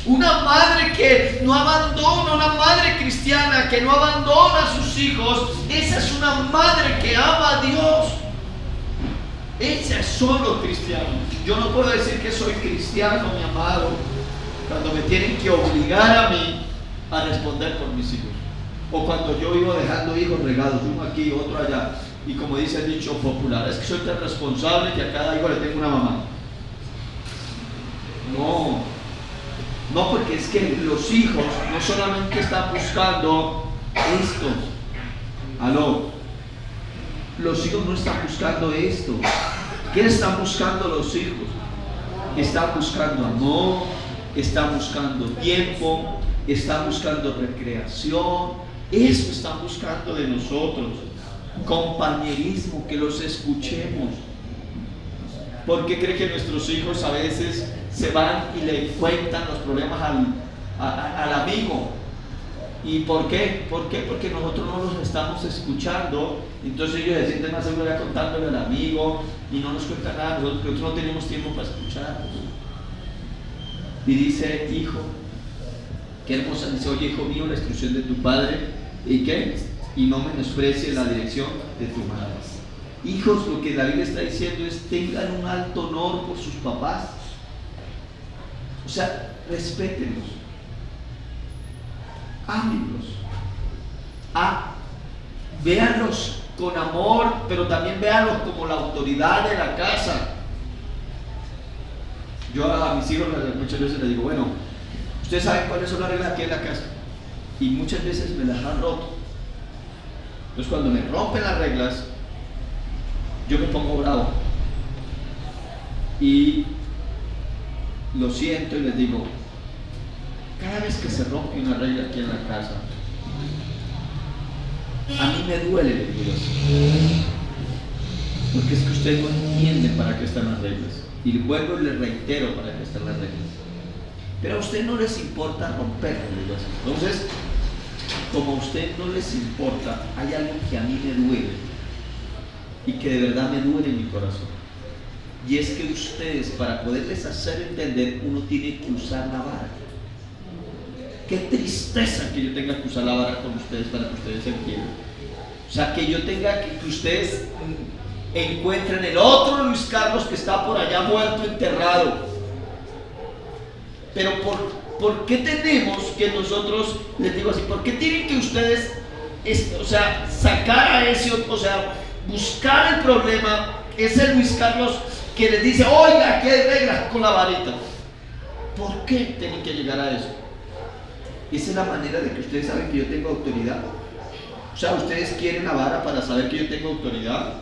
Una madre que no abandona, una madre cristiana que no abandona a sus hijos, esa es una madre que ama a Dios. Esos son los cristianos. Yo no puedo decir que soy cristiano, mi amado, cuando me tienen que obligar a mí a responder por mis hijos, o cuando yo vivo dejando hijos regados, uno aquí, otro allá, y como dice el dicho popular, es que soy tan responsable que a cada hijo le tengo una mamá. No, porque es que los hijos no solamente están buscando esto. Los hijos no están buscando esto. ¿Qué están buscando los hijos? Están buscando amor, están buscando tiempo, están buscando recreación. Eso están buscando de nosotros. Compañerismo, que los escuchemos. ¿Por qué cree que nuestros hijos a veces se van y le cuentan los problemas al amigo? ¿Y por qué? Porque nosotros no los estamos escuchando. Entonces ellos se sienten más seguros ya contándole al amigo y no nos cuentan nada. Nosotros no tenemos tiempo para escucharlos. Y dice: hijo, qué hermosa, dice: oye, hijo mío, la instrucción de tu padre, ¿y qué? Y no menosprecies la dirección de tu madre. Hijos, lo que la Biblia está diciendo es: tengan un alto honor por sus papás. O sea, respétenlos, ámenlos, véanlos con amor, pero también véanlos como la autoridad de la casa. Yo a mis hijos muchas veces les digo: bueno, ustedes saben cuáles son las reglas aquí en la casa, y muchas veces me las han roto. Entonces, cuando me rompen las reglas, yo me pongo bravo y lo siento y les digo: cada vez que se rompe una regla aquí en la casa, a mí me duele, les digo así, porque es que usted no entiende para qué están las reglas, y vuelvo y les reitero para qué están las reglas, pero a usted no les importa romperlas, les digo así. Entonces, como a usted no les importa, hay algo que a mí me duele y que de verdad me duele en mi corazón, y es que ustedes, para poderles hacer entender, uno tiene que usar la vara. Qué tristeza que yo tenga que usar la vara con ustedes para que ustedes entiendan. O sea, que yo tenga que ustedes encuentren el otro Luis Carlos que está por allá muerto, enterrado. Pero ¿por qué tenemos que nosotros, les digo así, por qué tienen que ustedes, sacar a ese, buscar el problema, ese Luis Carlos que les dice: oiga, aquí hay reglas, con la varita? ¿Por qué tienen que llegar a eso? Esa es la manera de que ustedes saben que yo tengo autoridad. O sea, ¿ustedes quieren la vara para saber que yo tengo autoridad?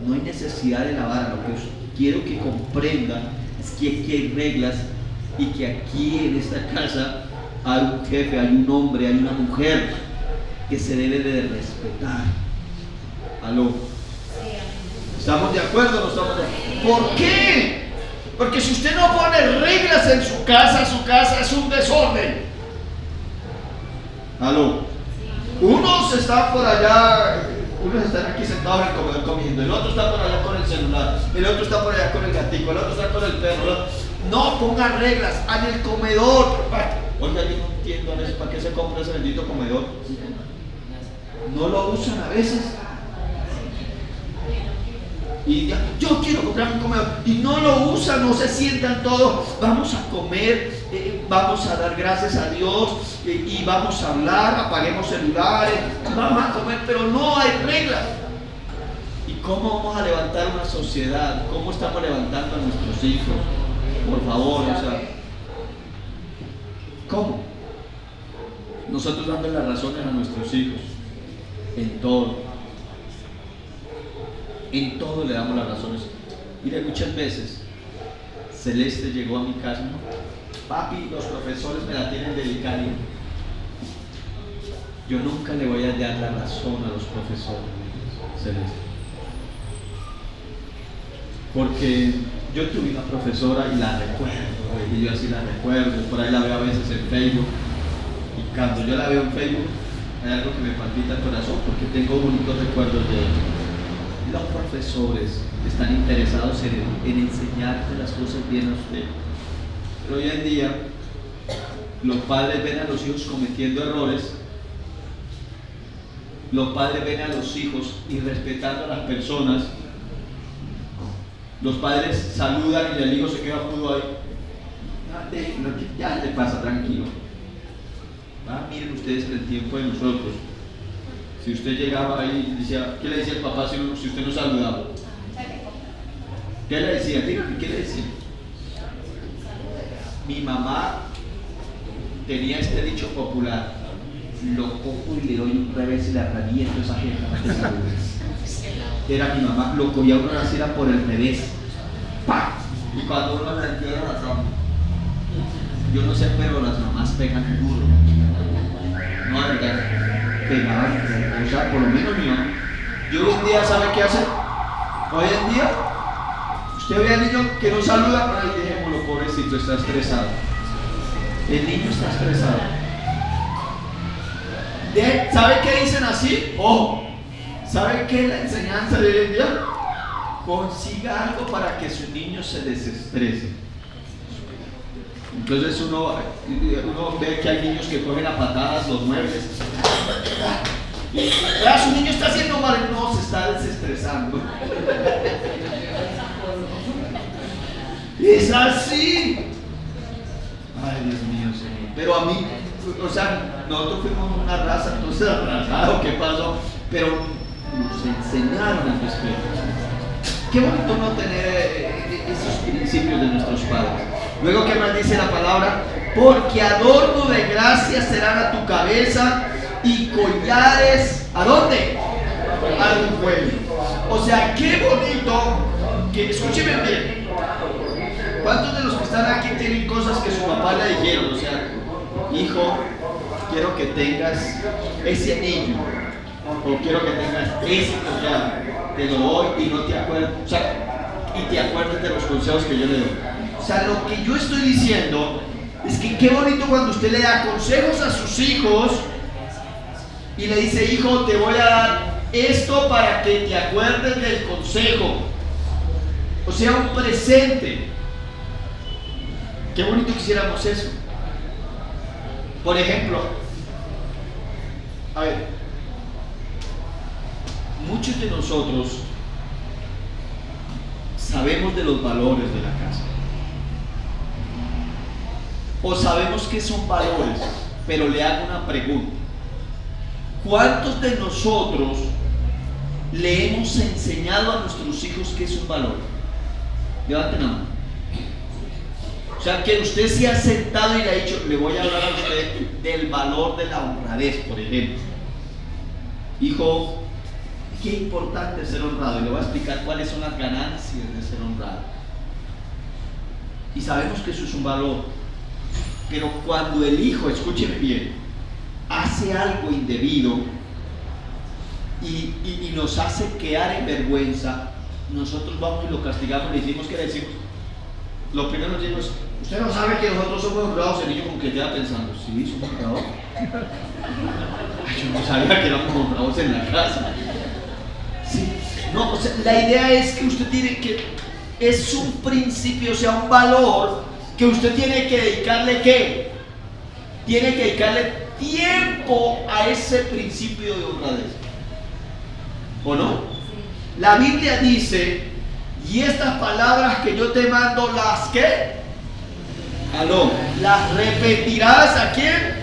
No hay necesidad de la vara. Lo que quiero que comprendan es que aquí hay reglas, y que aquí en esta casa hay un jefe, hay un hombre, hay una mujer que se debe de respetar. ¿Estamos de acuerdo o no estamos de acuerdo? ¿Por qué? Porque si usted no pone reglas en su casa es un desorden. Aló. Unos están por allá, unos están aquí sentados en el comedor comiendo, el otro está por allá con el celular, el otro está por allá con el gatico, el otro está con el perro. No pongan reglas en el comedor. Oiga, yo no entiendo a veces para qué se compra ese bendito comedor. No lo usan a veces. Y ya, yo quiero comprar un comedor y no lo usan, no se sientan todos. Vamos a comer, vamos a dar gracias a Dios y vamos a hablar, apaguemos celulares, vamos a comer, pero no hay reglas. ¿Y cómo vamos a levantar una sociedad? ¿Cómo estamos levantando a nuestros hijos? Por favor, o sea, ¿cómo? Nosotros dando las razones a nuestros hijos en todo. En todo le damos las razones. Mire, muchas veces Celeste llegó a mi casa, ¿no? Papi, los profesores me la tienen de vicario. Yo nunca le voy a dar la razón a los profesores, Celeste. Porque yo tuve una profesora y la recuerdo, y yo así la recuerdo, por ahí la veo a veces en Facebook. Y cuando yo la veo en Facebook, hay algo que me palpita el corazón porque tengo bonitos recuerdos de ella. Los profesores están interesados en enseñarte las cosas bien a usted. Pero hoy en día, los padres ven a los hijos cometiendo errores, los padres ven a los hijos irrespetando a las personas, los padres saludan y el hijo se queda mudo ahí. Ya te pasa, tranquilo. Miren ustedes en el tiempo de nosotros. Si usted llegaba ahí y decía, ¿qué le decía el papá si usted no saludaba? ¿Qué le decía? Dígame, ¿qué le decía? Mi mamá tenía este dicho popular: lo cojo y le doy un revés y le reviento esa gente para que salude. Era mi mamá, lo cogía uno así era por el revés. ¡Pah! Y cuando uno le dio la razón, yo no sé, pero las mamás pegan duro. No, de verdad. Pegaban, o sea, por lo menos mi mamá. Y hoy en día, ¿sabe qué hace? Hoy en día, usted ve al niño que no saluda, pero ahí dejémoslo, pobrecito, está estresado. El niño está estresado. ¿Sabe qué dicen así? Ojo, ¿sabe qué es la enseñanza de hoy en día? Consiga algo para que su niño se desestrese. Entonces uno ve que hay niños que cogen a patadas los muebles. Su niño está haciendo mal, no, se está desestresando. Es así. Ay, Dios mío, Señor. Pero a mí, o sea, nosotros fuimos una raza, entonces atrasado, ¿qué pasó? Pero nos enseñaron el respeto. Qué bonito no tener esos principios de nuestros padres. Luego, ¿qué más dice la palabra? Porque adorno de gracia serán a tu cabeza y collares, ¿a dónde? A tu cuello. O sea, qué bonito, que escúcheme bien. ¿Cuántos de los que están aquí tienen cosas que su papá le dijeron? O sea, hijo, quiero que tengas ese anillo, o quiero que tengas ese collar, te lo doy y no te acuerdas, o sea, y te acuerdas de los consejos que yo le doy. O sea, lo que yo estoy diciendo es que qué bonito cuando usted le da consejos a sus hijos y le dice, hijo, te voy a dar esto para que te acuerdes del consejo. O sea, un presente. Qué bonito quisiéramos eso. Por ejemplo, a ver, muchos de nosotros sabemos de los valores de la casa. O sabemos que son valores, pero le hago una pregunta. ¿Cuántos de nosotros le hemos enseñado a nuestros hijos qué es un valor? Levanten la mano. O sea, que usted se ha sentado y le ha dicho, le voy a hablar a usted del valor de la honradez, por ejemplo. Hijo, qué importante es ser honrado, y le voy a explicar cuáles son las ganancias de ser honrado. Y sabemos que eso es un valor. Pero cuando el hijo, escúcheme bien, hace algo indebido y nos hace quedar en vergüenza, nosotros vamos y lo castigamos, le decimos que le decimos. Lo primero que decimos, Usted no sabe que nosotros somos honrados. El niño como que queda pensando, sí, somos honrados. Yo no sabía que éramos honrados en la casa. Sí. No, o sea, la idea es que usted tiene que, es un principio, o sea, un valor que usted tiene que dedicarle, ¿qué? Tiene que dedicarle tiempo a ese principio de honradez. ¿O no? La Biblia dice, y estas palabras que yo te mando, ¿las qué? Aló, ¿las repetirás a quién?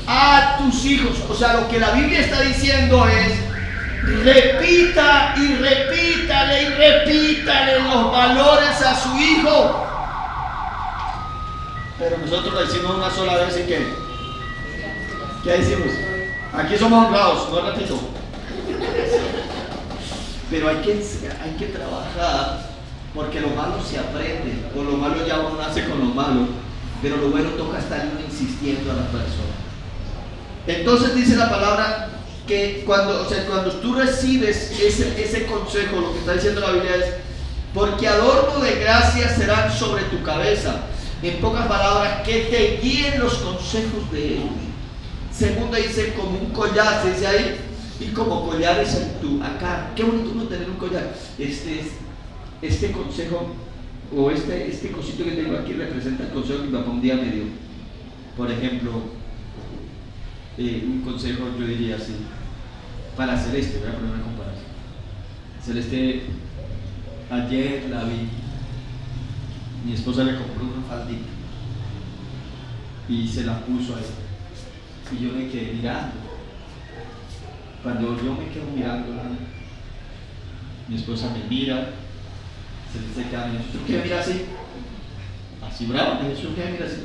A tus hijos. O sea, lo que la Biblia está diciendo es, repita y repítale y repítale los valores a su hijo. Pero nosotros lo decimos una sola vez y ¿qué? ¿Qué decimos? Aquí somos honrados, no repito. Pero hay que trabajar, porque lo malo se aprende, o lo malo ya uno nace con lo malo, pero lo bueno toca estar insistiendo a la persona. Entonces dice la palabra que cuando tú recibes ese consejo, lo que está diciendo la Biblia es, porque adorno de gracia serán sobre tu cabeza. En pocas palabras, que te guíen los consejos de ellos. Segundo dice, como un collar, se dice ahí, y como collares en tu acá. Qué bonito uno tener un collar. Este consejo, o este cosito que tengo aquí representa el consejo que mi papá un día me dio. Por ejemplo, un consejo, yo diría así, para Celeste, voy a poner una comparación. Celeste, ayer la vi, mi esposa le compró una faldita y se la puso ahí, y yo me quedé mirando. Cuando yo me quedo mirándola, mi esposa me mira, Celeste queda mirando, ¿tú qué mira así? Así bravo, ¿tú qué mira así?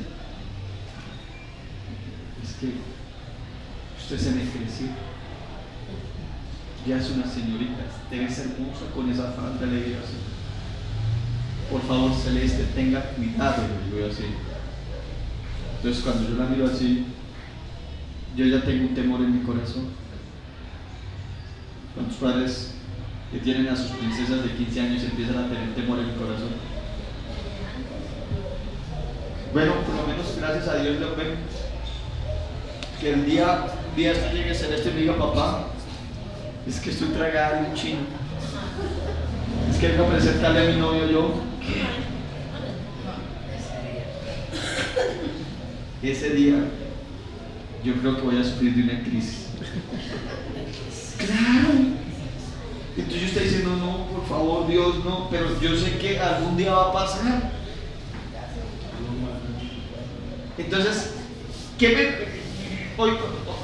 Es que usted se me creció, ya es una señorita, debe ser hermosa con esa falda, le digo así. Por favor, Celeste, tenga cuidado, le digo así. Entonces cuando yo la miro así, yo ya tengo un temor en mi corazón. ¿Cuántos padres que tienen a sus princesas de 15 años empiezan a tener temor en el corazón? Bueno, por lo menos gracias a Dios lo ven. Que el día hasta llegue Celeste y me diga, papá, es que estoy tragada de un chino. Es que vengo a presentarle a mi novio yo. ¿Qué? Ese día yo creo que voy a sufrir de una crisis. Claro. Entonces yo estoy diciendo, no, por favor, Dios, no, pero yo sé que algún día va a pasar. Entonces, hoy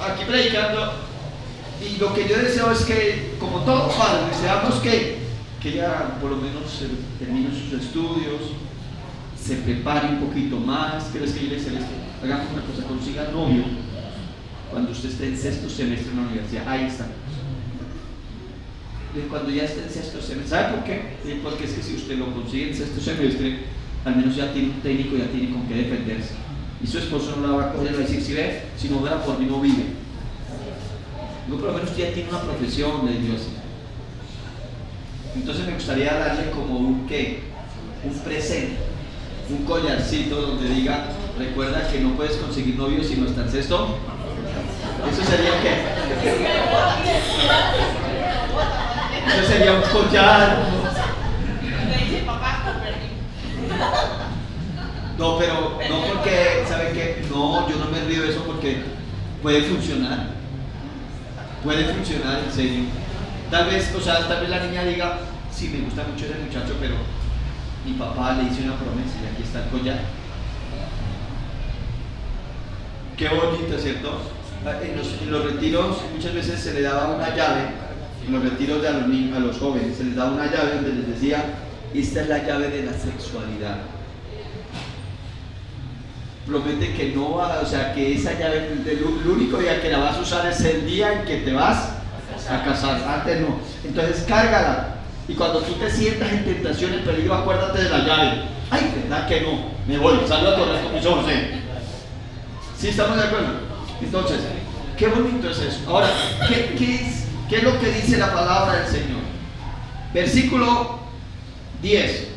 aquí predicando, y lo que yo deseo es que, como todos padres, deseamos que ella por lo menos termine sus estudios, se prepare un poquito más. Que les Celeste, hagamos una cosa, consiga novio cuando usted esté en sexto semestre en la universidad. Ahí está. Cuando ya esté en sexto semestre, ¿sabe por qué? Porque es que si usted lo consigue en sexto semestre, al menos ya tiene un técnico, ya tiene con qué defenderse. Y su esposo no la va a coger y va a decir, si no fuera por mí no vive. No, por lo menos ya tiene una profesión, le digo así. Entonces me gustaría darle como un presente, un collarcito donde diga, recuerda que no puedes conseguir novio si no está en sexto. Eso sería ¿qué? Eso sería un collar. No, pero no porque, ¿saben qué? No, yo no me río de eso porque puede funcionar. Puede funcionar, en serio. Tal vez la niña diga, sí, me gusta mucho ese muchacho, pero mi papá le hizo una promesa y aquí está el collar. Qué bonito, ¿cierto? En los retiros muchas veces se le daba una llave, en los retiros de a los jóvenes se les daba una llave donde les decía, esta es la llave de la sexualidad. Promete que no va, que esa llave, el único día que la vas a usar es el día en que te vas a casar, antes no. Entonces cárgala, y cuando tú te sientas en tentación, en peligro, acuérdate de la llave. Ay, ¿verdad que no? Me voy, salgo a correr con mis ojos, ¿Sí estamos de acuerdo? Entonces, qué bonito es eso. Ahora, ¿qué es lo que dice la palabra del Señor? Versículo 10.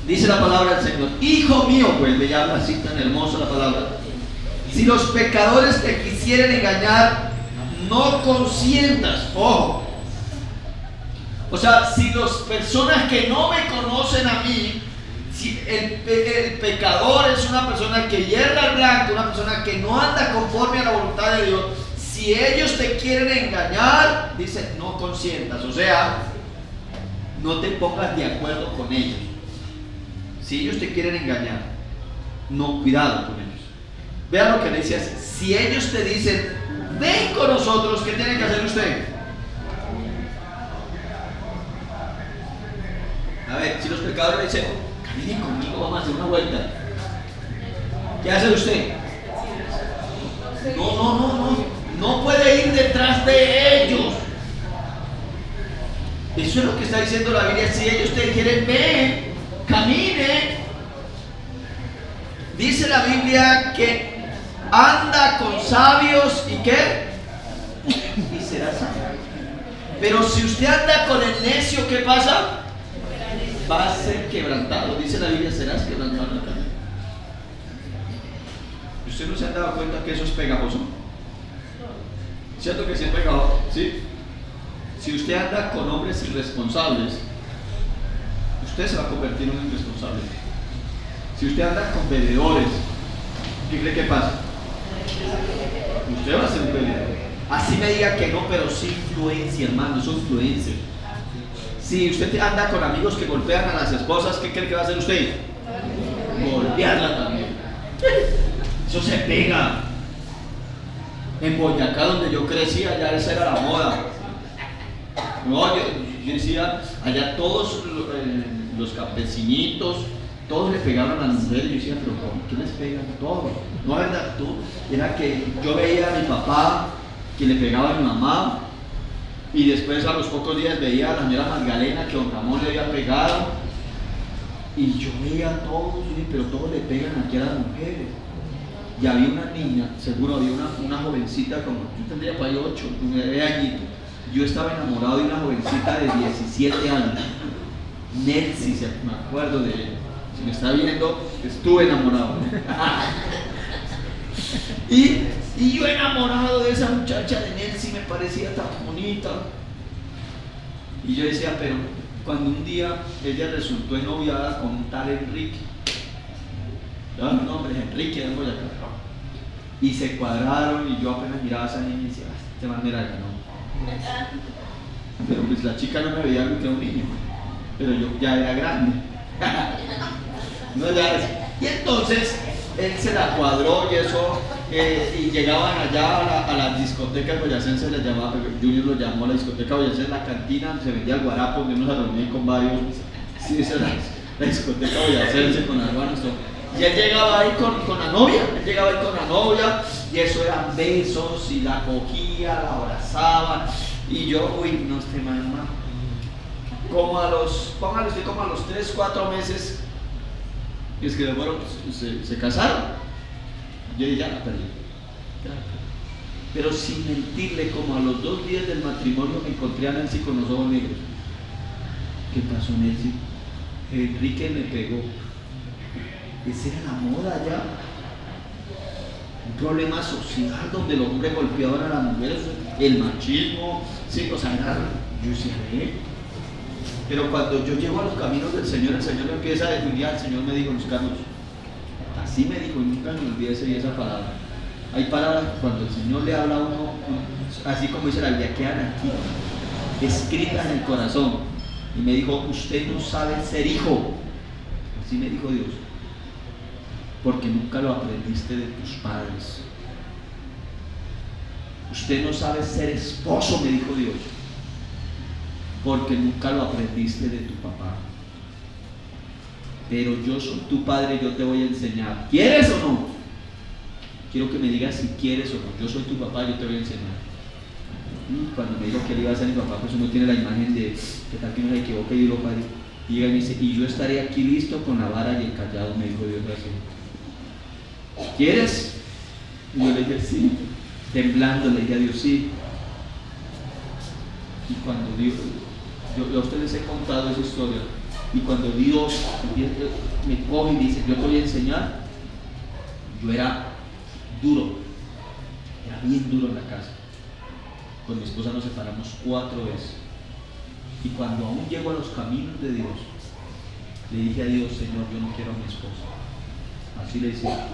Dice la palabra del Señor: hijo mío, vuelve, ya habla así tan hermosa la palabra. Si los pecadores te quisieren engañar, no consientas. Ojo. O sea, si las personas que no me conocen a mí, si el pecador es una persona que hierra al blanco, una persona que no anda conforme a la voluntad de Dios, si ellos te quieren engañar, dice, no consientas. O sea, no te pongas de acuerdo con ellos. Si ellos te quieren engañar, no, cuidado con ellos. Vean lo que le dice así: si ellos te dicen, ven con nosotros, ¿qué tiene que hacer usted? A ver, si los pecadores le dicen, caminen conmigo, vamos a hacer una vuelta, ¿qué hace usted? No puede ir detrás de ellos. Eso es lo que está diciendo la Biblia. Si ellos te quieren, ven, camine. Dice la Biblia que anda con sabios y ¿qué? Y será sabio. Pero si usted anda con el necio, ¿qué pasa? Va a ser quebrantado. Dice la Biblia, serás quebrantado en el camino. ¿Usted no se ha dado cuenta que eso es pegajoso? ¿Cierto que sí es pegajoso? ¿Sí? Si usted anda con hombres irresponsables, usted se va a convertir en un irresponsable. Si usted anda con bebedores, ¿qué cree que pasa? Usted va a ser un bebedor. Así me diga que no, pero sí influencia, hermano, es influencia. Si usted anda con amigos que golpean a las esposas, ¿qué cree que va a hacer usted? Golpearla también. Eso se pega. En Boyacá, donde yo crecí, allá esa era la moda. No, yo decía, allá todos los campesinitos, todos le pegaban a las mujeres. Yo decía, pero ¿por qué les pegan todos? No, ¿verdad? Era que yo veía a mi papá que le pegaba a mi mamá, y después a los pocos días veía a la señora Magdalena que don Ramón le había pegado, y yo veía a todos, pero todos le pegan aquí a las mujeres. Y había una niña, seguro había una jovencita, como yo tendría para ahí 8, 9 añitos. Yo estaba enamorado de una jovencita de 17 años, Nelsi, me acuerdo de ella. Si me está viendo, estuve enamorado. Y yo enamorado de esa muchacha de Nelsi, me parecía tan bonita. Y yo decía, pero cuando un día ella resultó ennoviada con un tal Enrique, ¿ya? Un nombre, Enrique de Boyacá, y se cuadraron, y yo apenas miraba a esa niña y decía, este man me la ganó. Pero pues la chica no me veía algo que era un niño, pero yo ya era grande. No, y entonces él se la cuadró y eso, y llegaban allá a la discoteca boyacense, les llamaba, Junior lo llamó a la discoteca boyacense, la cantina, se vendía el guarapo, donde uno se reunía con varios. Sí, esa era la discoteca boyacense con hermanos. Y él llegaba ahí con la novia, y eso eran besos, y la cogía, la abrazaban, y yo, uy, no, este man, como a los 3, 4 meses, y es que bueno, se casaron. Yo dije, ya la perdí. Pero sin mentirle, como a los 2 días del matrimonio me encontré a Nancy con los ojos negros. ¿Qué pasó, Nancy? Enrique me pegó. Esa era la moda ya. Un problema social donde los hombres golpeaban a las mujeres, el machismo, sí, o sea, nada. Yo decía, pero cuando yo llego a los caminos del Señor, el Señor me empieza a definir. El Señor me dijo, Luis Carlos, así me dijo, y nunca me olvidé esa palabra. Hay palabras que cuando el Señor le habla a uno, así como dice la Biblia, quedan aquí, escritas en el corazón. Y me dijo, usted no sabe ser hijo. Así me dijo Dios, porque nunca lo aprendiste de tus padres. Usted no sabe ser esposo, me dijo Dios, porque nunca lo aprendiste de tu papá. Pero yo soy tu padre, yo te voy a enseñar. ¿Quieres o no? Quiero que me digas si quieres o no. Yo soy tu papá, yo te voy a enseñar. Y cuando me dijo que él iba a ser mi papá, pues uno tiene la imagen de que tal que no se equivoque, y lo padre. Y él me dice, y yo estaré aquí listo con la vara y el callado, me dijo Dios así. ¿Quieres? Y yo le dije, sí. Temblando le dije a Dios, sí. Y cuando Dios, yo a ustedes he contado esa historia, Y cuando Dios me coge y dice, yo te voy a enseñar, yo era duro, era bien duro en la casa. Con mi esposa nos separamos 4 veces. Y cuando aún llego a los caminos de Dios, le dije a Dios, Señor, yo no quiero a mi esposa. Así le decía.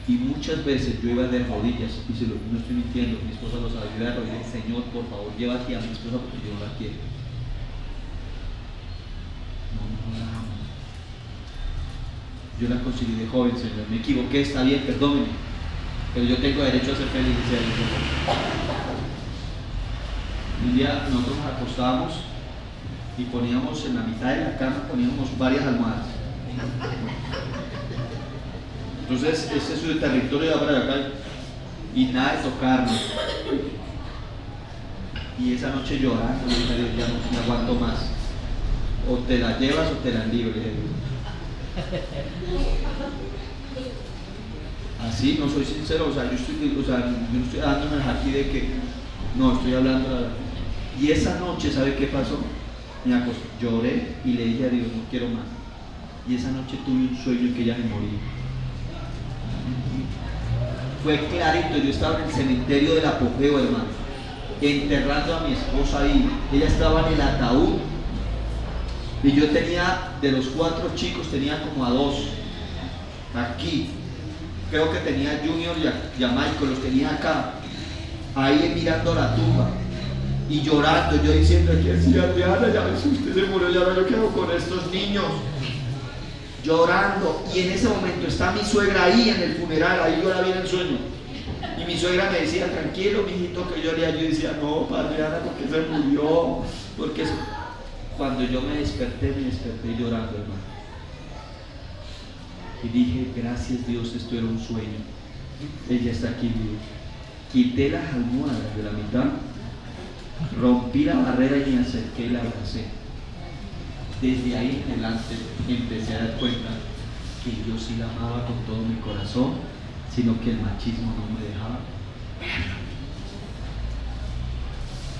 Y muchas veces yo iba de rodillas, y no estoy mintiendo, mi esposa lo sabía, yo iba de rodillas, Señor, por favor, llévate a mi esposa porque yo no la quiero. No la amo. Yo la conseguí de joven, Señor, me equivoqué, está bien, perdóneme, pero yo tengo derecho a ser feliz. Un día nosotros nos acostábamos y poníamos en la mitad de la cama, poníamos varias almohadas. Entonces, ese es su territorio de para acá y nada de tocarnos. Y esa noche llorando, le dije a Dios, ya no me aguanto más. O te la llevas o te la libres. Así, no soy sincero, yo no estoy dándome aquí de que, no, estoy hablando la verdad. Y esa noche, ¿sabe qué pasó? Me acosté, lloré y le dije a Dios, no quiero más. Y esa noche tuve un sueño en que ella me moría. Fue clarito, yo estaba en el cementerio del apogeo, hermano, enterrando a mi esposa ahí. Ella estaba en el ataúd y yo tenía, de los 4 chicos, tenía como a 2 aquí. Creo que tenía a Junior y a Michael, los tenía acá, ahí mirando la tumba y llorando, yo diciendo, aquí decía, Diana, ya ves, usted se murió, ya yo quedo con estos niños. Llorando, y en ese momento está mi suegra ahí en el funeral, ahí yo la vi en el sueño, y mi suegra me decía, tranquilo mijito, que yo decía, no, padre Ana, porque se murió, porque cuando yo me desperté llorando, hermano, y dije, gracias Dios, esto era un sueño, ella está aquí viva. Quité las almohadas de la mitad, rompí la barrera y me acerqué y la abracé. Desde ahí en adelante empecé a dar cuenta que yo sí la amaba con todo mi corazón, sino que el machismo no me dejaba.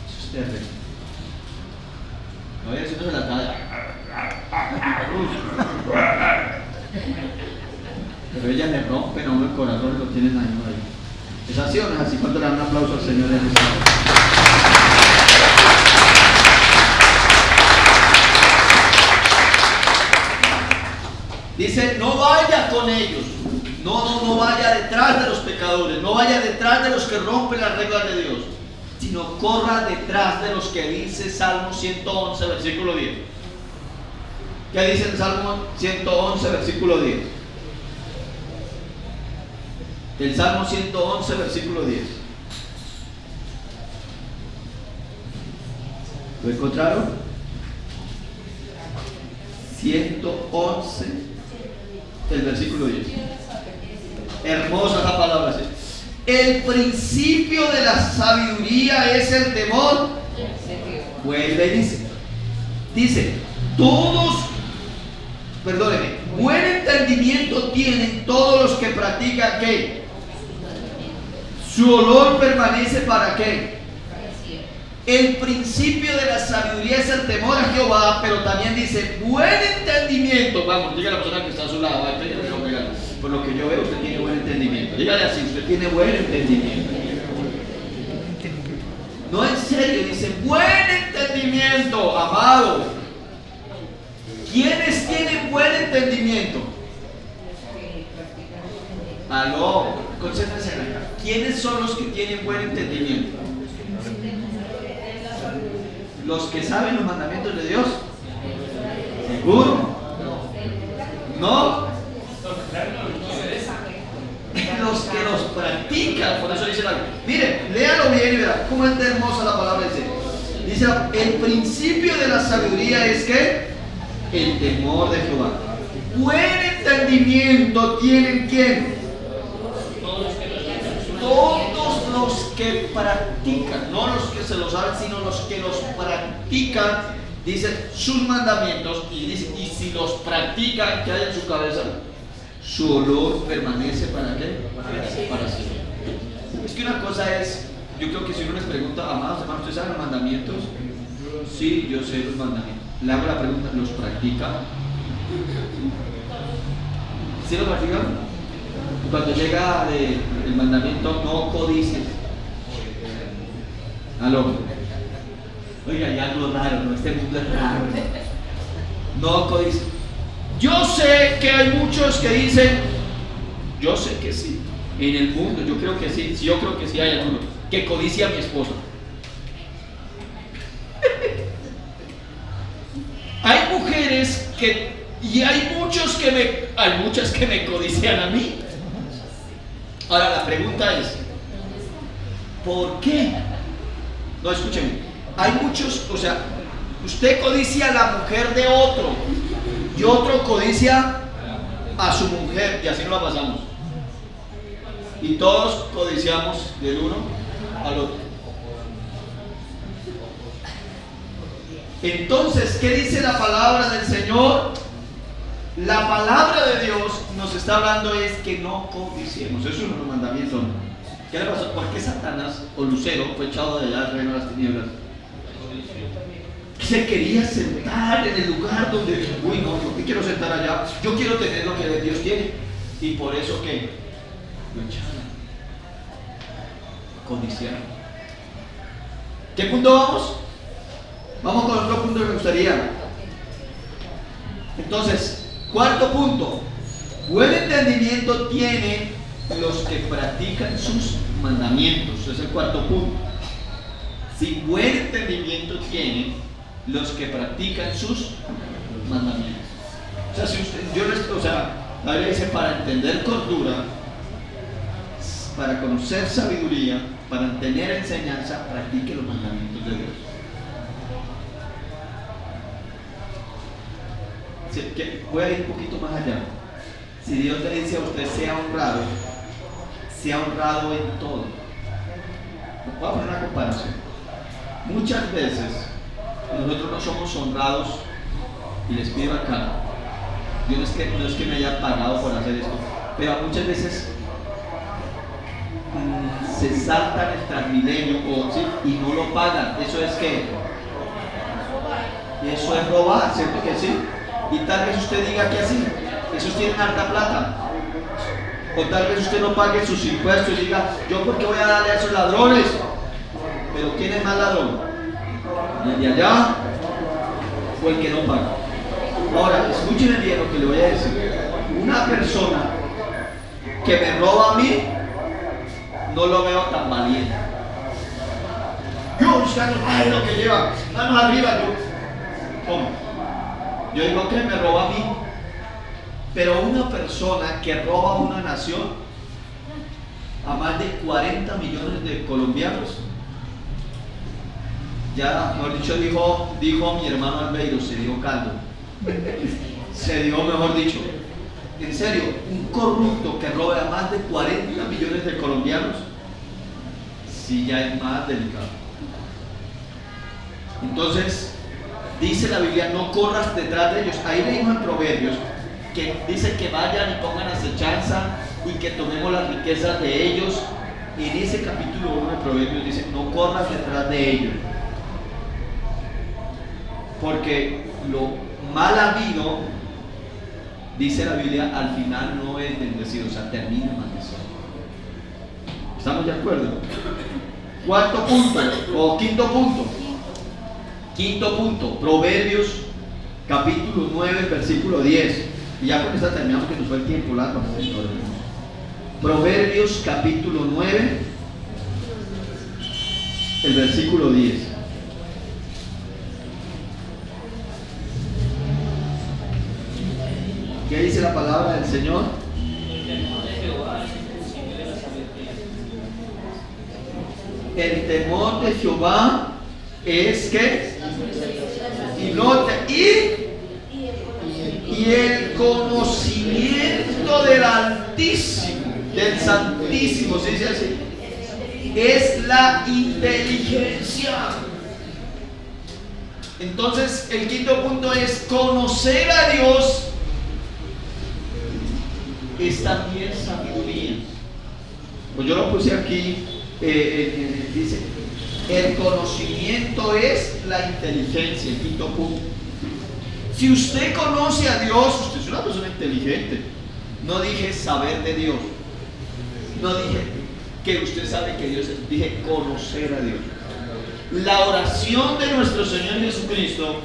Eso es terrible. No voy a decirnos la talla. Pero ella le rompe a uno el corazón y lo tienen ahí. ¿Es así o no es así? ¿Cuánto le dan un aplauso al Señor en esta hora? Dice, no vaya con ellos, no vaya detrás de los pecadores, no vaya detrás de los que rompen las reglas de Dios, sino corra detrás de los que dice Salmo 111, versículo 10. ¿Qué dice el Salmo 111, versículo 10? El Salmo 111, versículo 10. ¿Lo encontraron? 111, el versículo 10. Hermosa la palabra, ¿sí? El principio de la sabiduría es el temor. Vuelve y dice, buen entendimiento tienen todos los que practican ¿qué? Su olor permanece para ¿qué? El principio de la sabiduría es el temor a Jehová, pero también dice buen entendimiento. Vamos, dígale a la persona que está a su lado, por lo que yo veo, usted tiene buen entendimiento. Dígale así, usted tiene buen entendimiento. No, en serio, dice buen entendimiento, amado. ¿Quiénes tienen buen entendimiento? Aló, concéntrense acá. ¿Quiénes son los que tienen buen entendimiento? ¿Los que saben los mandamientos de Dios? ¿Seguro? ¿No? Los que los practican, por eso dice algo. Miren, léalo bien y verán cómo es de hermosa la palabra. Dice, el principio de la sabiduría es que el temor de Jehová. Buen entendimiento tienen ¿quién? Todos los que practican, no los que se lo saben, sino los que los practican, dice sus mandamientos, y dice, y si los practican, ¿qué hay en su cabeza? Su olor permanece ¿para qué? Para siempre. Es que una cosa es, yo creo que si uno les pregunta, amados hermanos, ¿ustedes saben los mandamientos? Sí, yo sé los mandamientos. Le hago la pregunta, ¿los practica? ¿Sí lo practican? Cuando llega el mandamiento, no codicies. Aló. Oiga, hay algo raro, ¿no? Este mundo es raro. No codicies. Yo sé que hay muchos que dicen, yo sé que sí. En el mundo, yo creo que sí. Yo creo que sí hay alguno que codicia a mi esposa. Hay mujeres y hay muchas que me codician a mí. Ahora la pregunta es, ¿por qué? No, escúcheme. Hay muchos, o sea, usted codicia a la mujer de otro y otro codicia a su mujer, y así nos la pasamos. Y todos codiciamos del uno al otro. Entonces, ¿qué dice la palabra del Señor? La palabra de Dios nos está hablando es que no codiciemos. Eso es un mandamiento. ¿Qué le pasó? ¿Por qué Satanás o Lucero fue echado de allá al reino de las tinieblas? Se quería sentar en el lugar donde, uy, no, yo me quiero sentar allá, yo quiero tener lo que Dios tiene. Y por eso que lo echaron. Codiciaron. ¿Qué punto vamos? Vamos con otro punto que me gustaría. Entonces, cuarto punto. Buen entendimiento tienen los que practican sus mandamientos. Ese es el cuarto punto. Si buen entendimiento tienen los que practican sus mandamientos. O sea, si usted, la Biblia dice, para entender cordura, para conocer sabiduría, para tener enseñanza, practique los mandamientos de Dios. Voy a ir un poquito más allá. Si Dios le dice a usted sea honrado en todo. Voy a poner una comparación. Muchas veces nosotros no somos honrados, y les pido acá, yo no es que me haya pagado por hacer esto, pero muchas veces se saltan el Transmilenio ¿sí? Y no lo pagan. Eso es que eso es robar, ¿cierto que sí? Y tal vez usted diga que así, esos tienen harta plata. O tal vez usted no pague sus impuestos y diga, ¿yo por qué voy a darle a esos ladrones? Pero ¿quién es más ladrón? ¿El de allá o el que no paga? Ahora, escúchenme bien lo que le voy a decir. Una persona que me roba a mí, no lo veo tan valiente. Yo buscando, ay, lo que lleva, manos arriba, ¿cómo? Yo digo que me roba a mí. Pero una persona que roba a una nación, a más de 40 millones de colombianos, ya, mejor dicho, dijo mi hermano Albeiro, se dio caldo. Se dio, mejor dicho. En serio, un corrupto que robe a más de 40 millones de colombianos, sí ya es más delicado. Entonces, dice la Biblia, no corras detrás de ellos. Ahí leímos en Proverbios que dice que vayan y pongan acechanza y que tomemos las riquezas de ellos. En ese capítulo 1 de Proverbios dice, no corras detrás de ellos, porque lo mal habido, dice la Biblia, al final no es bendecido, o sea, termina maldición. ¿Estamos de acuerdo? Cuarto punto, o quinto punto. Quinto punto, Proverbios capítulo 9, versículo 10. Y ya con esta terminamos, que nos fue el tiempo largo. Proverbios capítulo 9, el versículo 10. ¿Qué dice la palabra del Señor? El temor de Jehová es que y el conocimiento del Altísimo, del Santísimo, se dice así, es la inteligencia. Entonces el quinto punto es conocer a Dios, es también sabiduría. Pues yo lo puse aquí, dice, el conocimiento es la inteligencia, el quinto punto. Si usted conoce a Dios, usted es una persona inteligente. No dije saber de Dios. No dije que usted sabe que Dios es. Dije conocer a Dios. La oración de nuestro Señor Jesucristo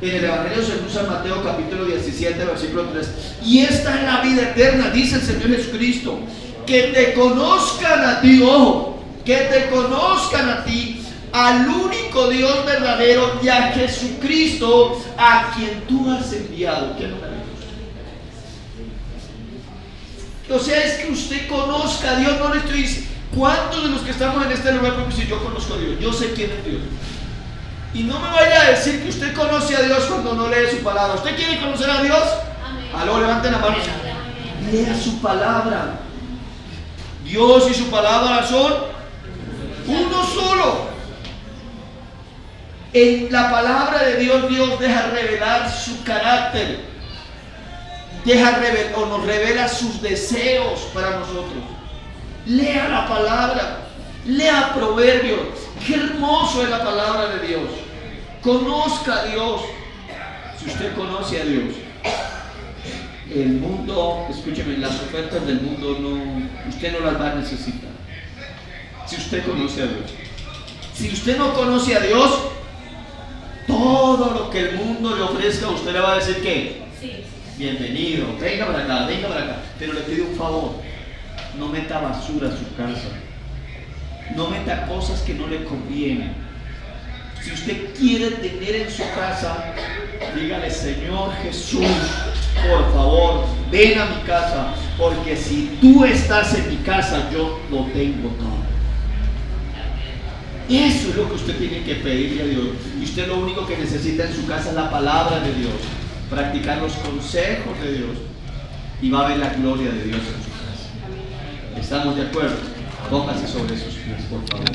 en el Evangelio según San Mateo capítulo 17 versículo 3. Y esta es la vida eterna, dice el Señor Jesucristo, que te conozcan a ti, ojo, que te conozcan a ti, al único Dios verdadero, y a Jesucristo a quien tú has enviado. Qué maravilloso. O sea, es que usted conozca a Dios. No le estoy diciendo, ¿cuántos de los que estamos en este lugar podemos decir yo conozco a Dios? Yo sé quién es Dios. Y no me vaya a decir que usted conoce a Dios cuando no lee su palabra. ¿Usted quiere conocer a Dios? Amén. Aló, levanten la mano. Lea su palabra. Dios y su palabra son uno solo. En la palabra de Dios, Dios deja revelar su carácter, nos revela sus deseos para nosotros. Lea la palabra, lea Proverbios. Qué hermoso es la palabra de Dios. Conozca a Dios. Si usted conoce a Dios, el mundo, escúcheme, las ofertas del mundo usted no las va a necesitar. Si usted conoce a Dios. Si usted no conoce a Dios, todo lo que el mundo le ofrezca, usted le va a decir que sí. Bienvenido, venga para acá, venga para acá. Pero le pido un favor, no meta basura a su casa, no meta cosas que no le convienen. Si usted quiere tener en su casa, dígale: Señor Jesús, por favor, ven a mi casa, porque si tú estás en mi casa, yo lo tengo todo. Eso es lo que usted tiene que pedirle a Dios. Y usted lo único que necesita en su casa es la palabra de Dios, practicar los consejos de Dios, y va a ver la gloria de Dios en su casa. ¿Estamos de acuerdo? Póngase sobre esos pies, por favor.